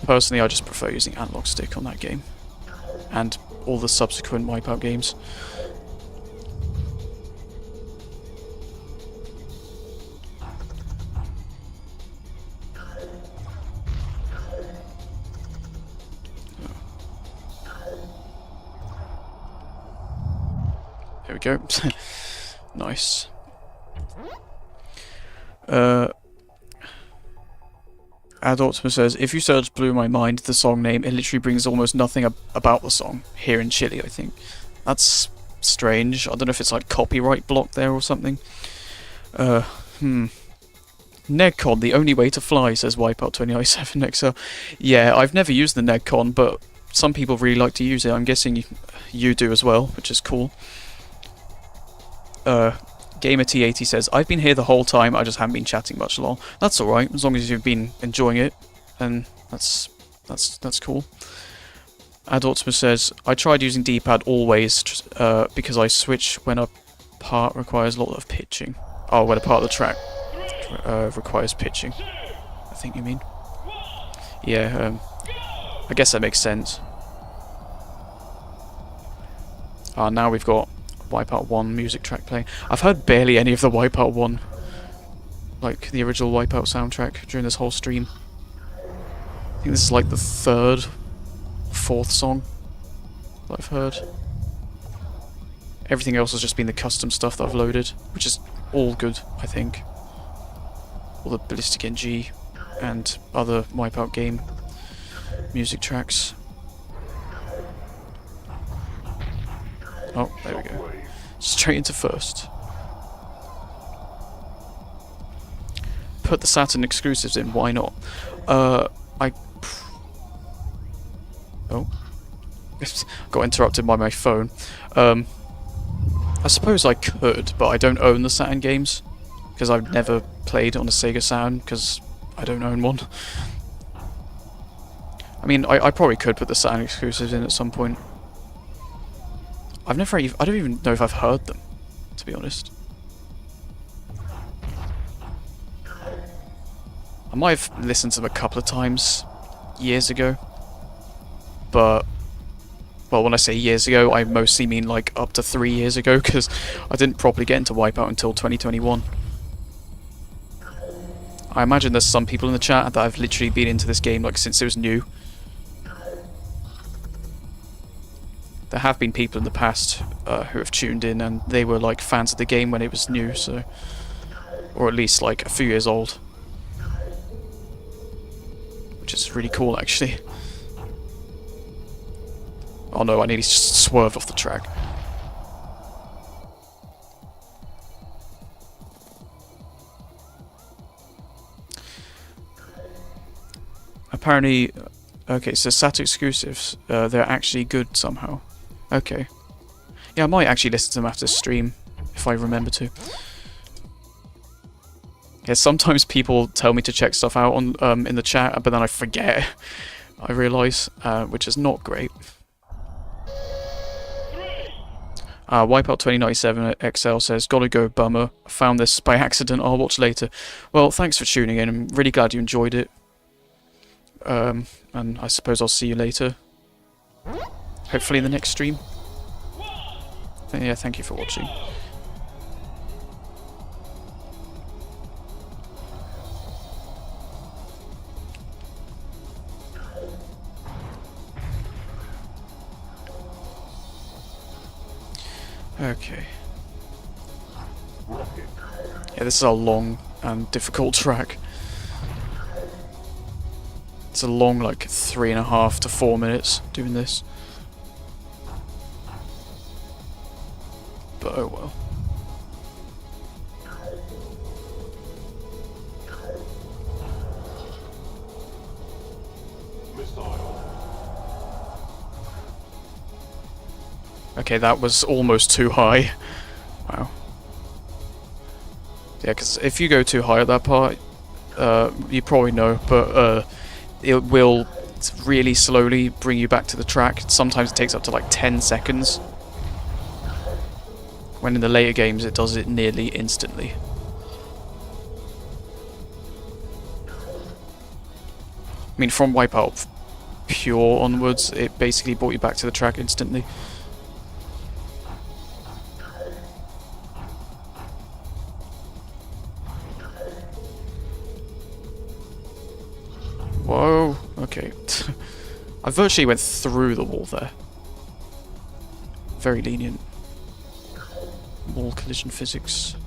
Speaker 1: personally, I just prefer using analog stick on that game. And all the subsequent Wipeout games. There we go. Nice. Adoptimus says, if you search Blew My Mind, the song name, it literally brings almost nothing about the song. Here in Chile, I think. That's strange. I don't know if it's like copyright block there or something. Negcon, the only way to fly, says WipEout 20i7XL. Yeah, I've never used the Negcon, but some people really like to use it. I'm guessing you do as well, which is cool. GamerT80 says, I've been here the whole time, I just haven't been chatting much lol. That's alright, as long as you've been enjoying it, then that's cool. Adoptimus says, I tried using D-pad always, because I switch when a part requires a lot of pitching. Oh, when a part of the track requires pitching, I think you mean. Yeah, I guess that makes sense. Now we've got WipEout 1 music track playing. I've heard barely any of the WipEout 1, like the original WipEout soundtrack, during this whole stream. I think this is like the third, fourth song that I've heard. Everything else has just been the custom stuff that I've loaded, which is all good, I think. All the Ballistic NG and other WipEout game music tracks. Oh, there we go. Straight into first. Put the Saturn exclusives in, why not? Oh. Got interrupted by my phone. I suppose I could, but I don't own the Saturn games. Because I've never played on a Sega Saturn, because I don't own one. I mean, I probably could put the Saturn exclusives in at some point. I don't even know if I've heard them, to be honest. I might have listened to them a couple of times years ago, but, well, when I say years ago, I mostly mean like up to 3 years ago, because I didn't properly get into WipEout until 2021. I imagine there's some people in the chat that have literally been into this game like since it was new. There have been people in the past who have tuned in and they were like fans of the game when it was new, so, or at least like a few years old, which is really cool actually. Oh no, I nearly swerved off the track. Apparently, okay, so SAT exclusives, they're actually good somehow. Okay. Yeah, I might actually listen to them after the stream, if I remember to. Yeah, sometimes people tell me to check stuff out on in the chat, but then I forget, I realise, which is not great. WipEout 2097 XL says, gotta go, bummer. I found this by accident, I'll watch later. Well, thanks for tuning in, I'm really glad you enjoyed it. And I suppose I'll see you later. Hopefully in the next stream. Yeah, thank you for watching. Okay. Yeah, this is a long and difficult track. It's a long, like, 3.5 to 4 minutes doing this. But oh well. Okay, that was almost too high. Wow. Yeah, because if you go too high at that part, you probably know, but it will really slowly bring you back to the track. Sometimes it takes up to like 10 seconds. When in the later games it does it nearly instantly. I mean, from WipEout Pure onwards, it basically brought you back to the track instantly. Whoa, okay. I virtually went through the wall there. Very lenient. Wall collision physics.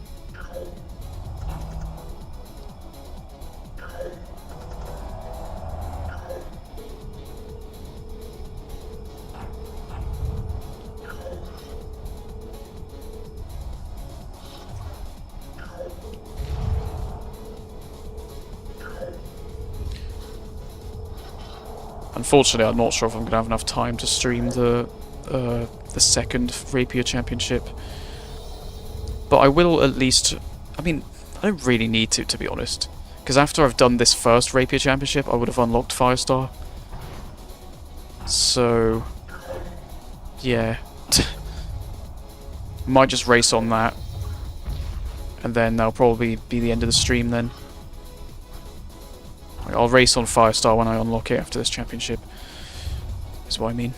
Speaker 1: Unfortunately, I'm not sure if I'm going to have enough time to stream the second Rapier Championship. But I will at least... I mean, I don't really need to be honest. Because after I've done this first Rapier Championship, I would have unlocked Firestar. So... yeah. Might just race on that. And then that'll probably be the end of the stream then. I'll race on Firestar when I unlock it after this championship. Is what I mean.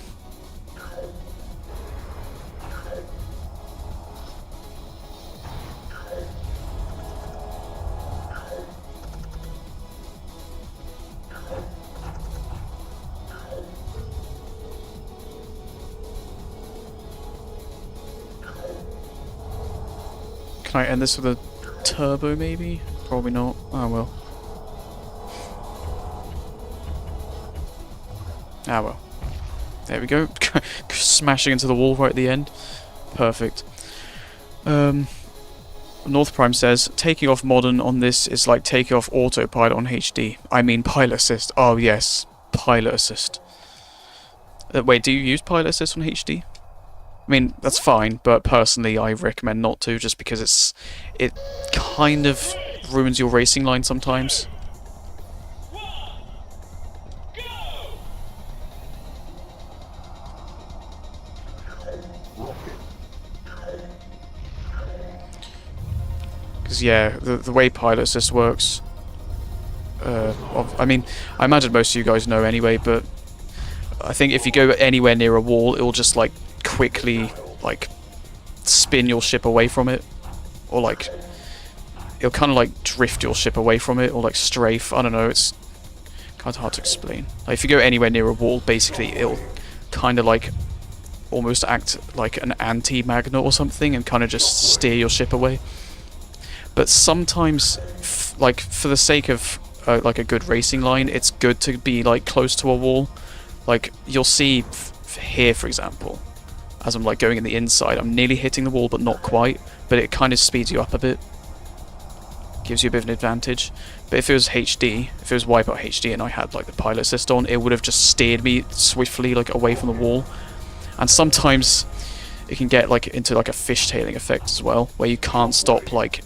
Speaker 1: Can I end this with a turbo maybe? Probably not. Oh well. Ah well. There we go. Smashing into the wall right at the end. Perfect. North Prime says, taking off modern on this is like taking off autopilot on HD. I mean pilot assist. Oh yes, pilot assist. Wait, do you use pilot assist on HD? I mean, that's fine, but personally I recommend not to, just because it kind of ruins your racing line sometimes. Because yeah, the way pilot assist works, I mean, I imagine most of you guys know anyway, but I think if you go anywhere near a wall, it will just like quickly like spin your ship away from it, or like it'll kind of like drift your ship away from it, or like strafe. I don't know, it's kind of hard to explain. Like if you go anywhere near a wall, basically it'll kind of like almost act like an anti-magnet or something and kind of just steer your ship away. But sometimes, like for the sake of like a good racing line, it's good to be like close to a wall. Like you'll see here, for example, as I'm like going in the inside, I'm nearly hitting the wall but not quite, but it kind of speeds you up a bit, gives you a bit of an advantage. But if it was HD, if it was WipEout HD and I had like the pilot assist on, it would have just steered me swiftly like away from the wall. And sometimes it can get like into like a fishtailing effect as well, where you can't stop like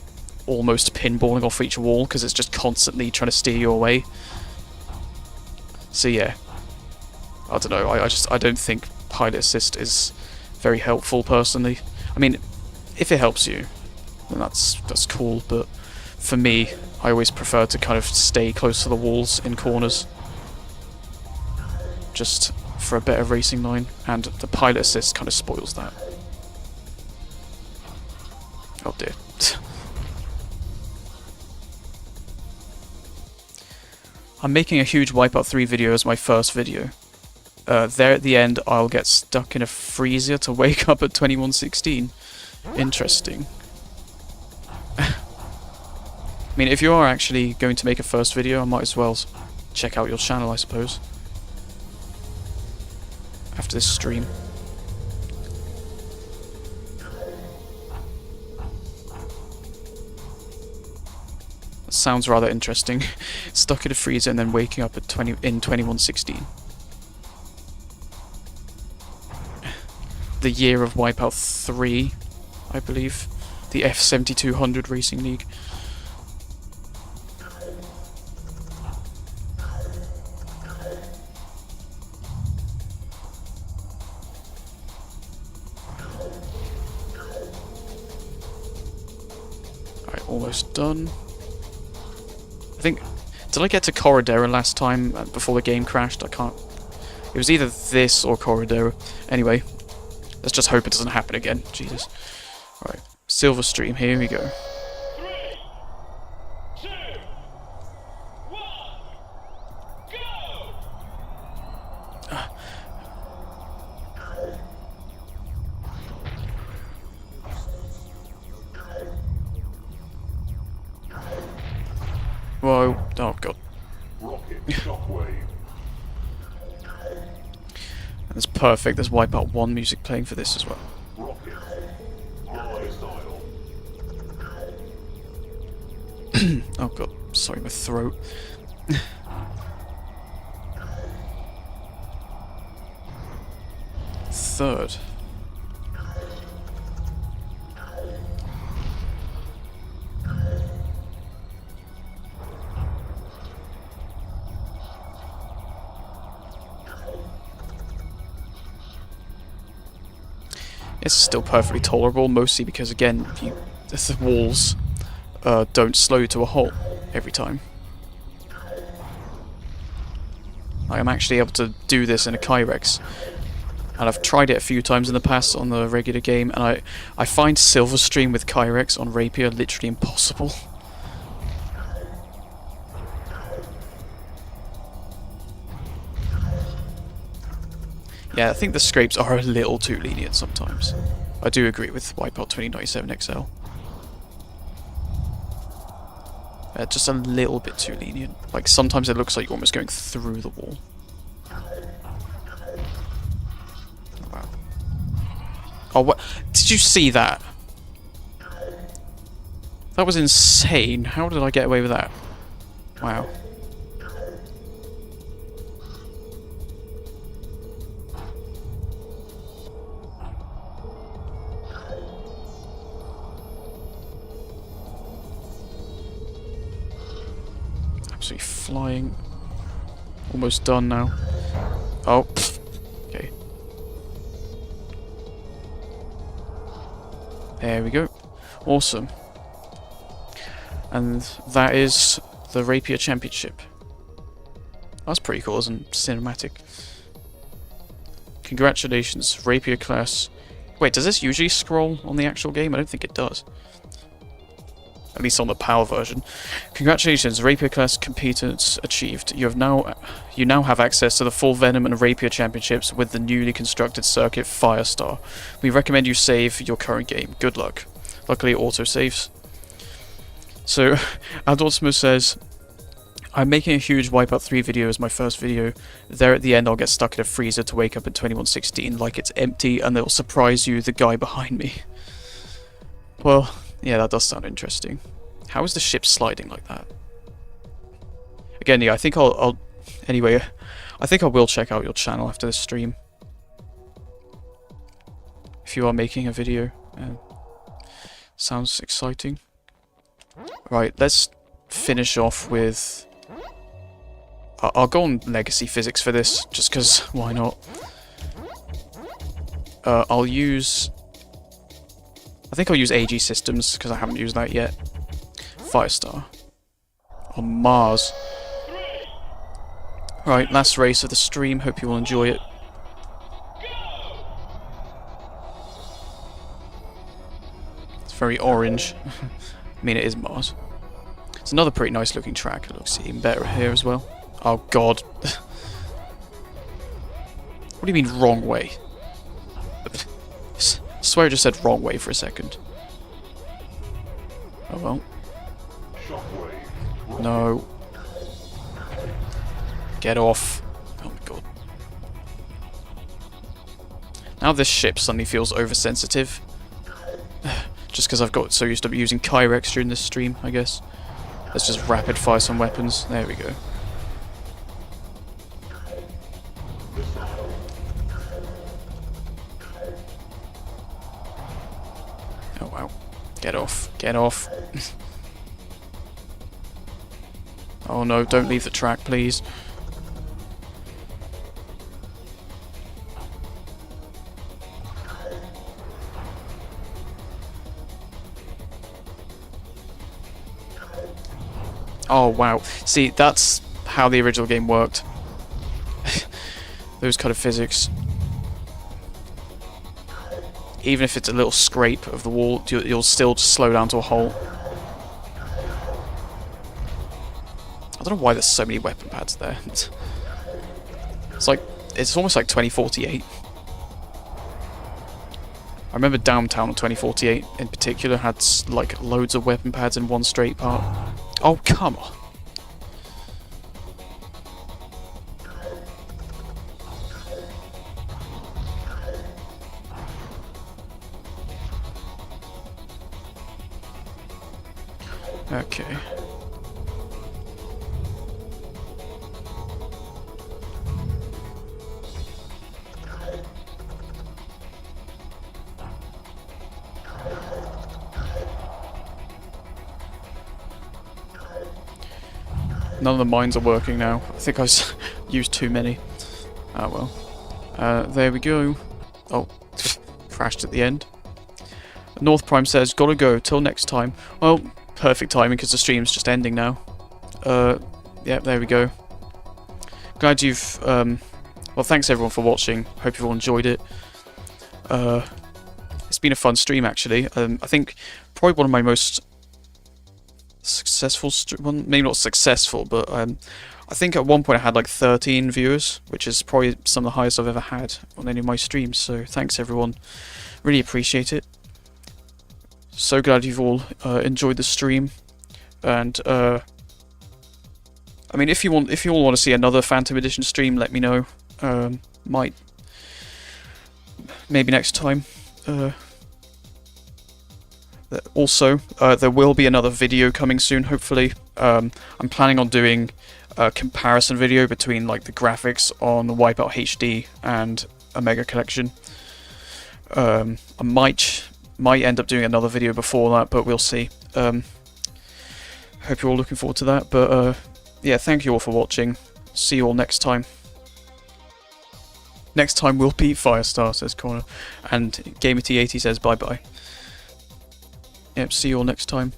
Speaker 1: almost pinballing off each wall because it's just constantly trying to steer you away. So yeah, I don't know, I don't think pilot assist is very helpful personally. I mean, if it helps you, then that's cool, but for me, I always prefer to kind of stay close to the walls in corners, just for a better racing line, and the pilot assist kind of spoils that. Oh dear. I'm making a huge WipEout 3 video as my first video. There at the end, I'll get stuck in a freezer to wake up at 2116. Interesting. I mean, if you are actually going to make a first video, I might as well check out your channel, I suppose. After this stream. That sounds rather interesting. Stuck in a freezer and then waking up at 2116. The year of WipEout 3, I believe. The F7200 Racing League. Alright, almost done. I think, Did I get to Corridera last time before the game crashed? I can't... It was either this or Corridera. Anyway, let's just hope it doesn't happen again. Jesus. Right, Silver Stream, here we go.
Speaker 4: 3, 2, 1, go!
Speaker 1: Whoa, oh god.
Speaker 2: Rocket shockwave.
Speaker 1: That's perfect, there's Wipeout 1 music playing for this as well.
Speaker 2: Rocket. Missile.
Speaker 1: Oh god, sorry, my throat. Third. It's still perfectly tolerable, mostly because, again, the walls don't slow to a halt every time. I'm actually able to do this in a Kyrex, and I've tried it a few times in the past on the regular game, and I find Silverstream with Kyrex on Rapier literally impossible. Yeah, I think the scrapes are a little too lenient sometimes. I do agree with WipEout 2097 XL. Just a little bit too lenient. Like, sometimes it looks like you're almost going through the wall. Wow. Oh, what? Did you see that? That was insane. How did I get away with that? Wow. Absolutely flying. Almost done now. Oh, okay. There we go. Awesome. And that is the Rapier Championship. That's pretty cool, isn't it? Cinematic. Congratulations, Rapier class. Wait, does this usually scroll on the actual game? I don't think it does. At least on the PAL version. Congratulations, Rapier class competence achieved. You now have access to the full Venom and Rapier championships with the newly constructed circuit Firestar. We recommend you save your current game. Good luck. Luckily, it auto-saves. So, Adolsmo says, I'm making a huge Wipeout 3 video as my first video. There at the end I'll get stuck in a freezer to wake up in 2116 like it's empty and it'll surprise you, the guy behind me. Well, yeah, that does sound interesting. How is the ship sliding like that? Again, yeah, I think anyway, I think I will check out your channel after this stream. If you are making a video. Sounds exciting. Right, let's finish off with... I'll go on Legacy Physics for this, just because, why not? I'll use... I think I'll use AG Systems, because I haven't used that yet. Firestar. On Mars. Right, last race of the stream, hope you will enjoy it. It's very orange. I mean, it is Mars. It's another pretty nice looking track. It looks even better here as well. Oh god. What do you mean wrong way? I swear I just said wrong way for a second. Oh well. No. Get off. Oh my god. Now this ship suddenly feels oversensitive. Just because I've got so used to using Kyrex during this stream, I guess. Let's just rapid fire some weapons. There we go. Oh wow. Get off. Get off. Oh no, don't leave the track, please. Oh, wow. See, that's how the original game worked. Those kind of physics. Even if it's a little scrape of the wall, you'll still just slow down to a halt. I don't know why there's so many weapon pads there. It's almost like 2048. I remember Downtown 2048 in particular had like loads of weapon pads in one straight part. Oh, come on. Okay. None of the mines are working now. I think I used too many. Ah well. There we go. Oh, crashed at the end. North Prime says, gotta go, till next time. Well, perfect timing because the stream's just ending now. Yeah, there we go. Glad you've, well, thanks everyone for watching. Hope you've all enjoyed it. It's been a fun stream actually. I think probably one of my most successful maybe not successful, but I think at one point I had like 13 viewers, which is probably some of the highest I've ever had on any of my streams, so thanks everyone, really appreciate it. So glad you've all enjoyed the stream, and I mean if you all want to see another Phantom Edition stream, let me know. Maybe next time. Also, there will be another video coming soon, hopefully. I'm planning on doing a comparison video between like the graphics on WipEout HD and Omega Collection. I might end up doing another video before that, but we'll see. Hope you're all looking forward to that, but yeah, thank you all for watching. See you all next time. Next time we'll beat Firestar, says Connor, and GamerT80 says bye bye. Yep, see you all next time.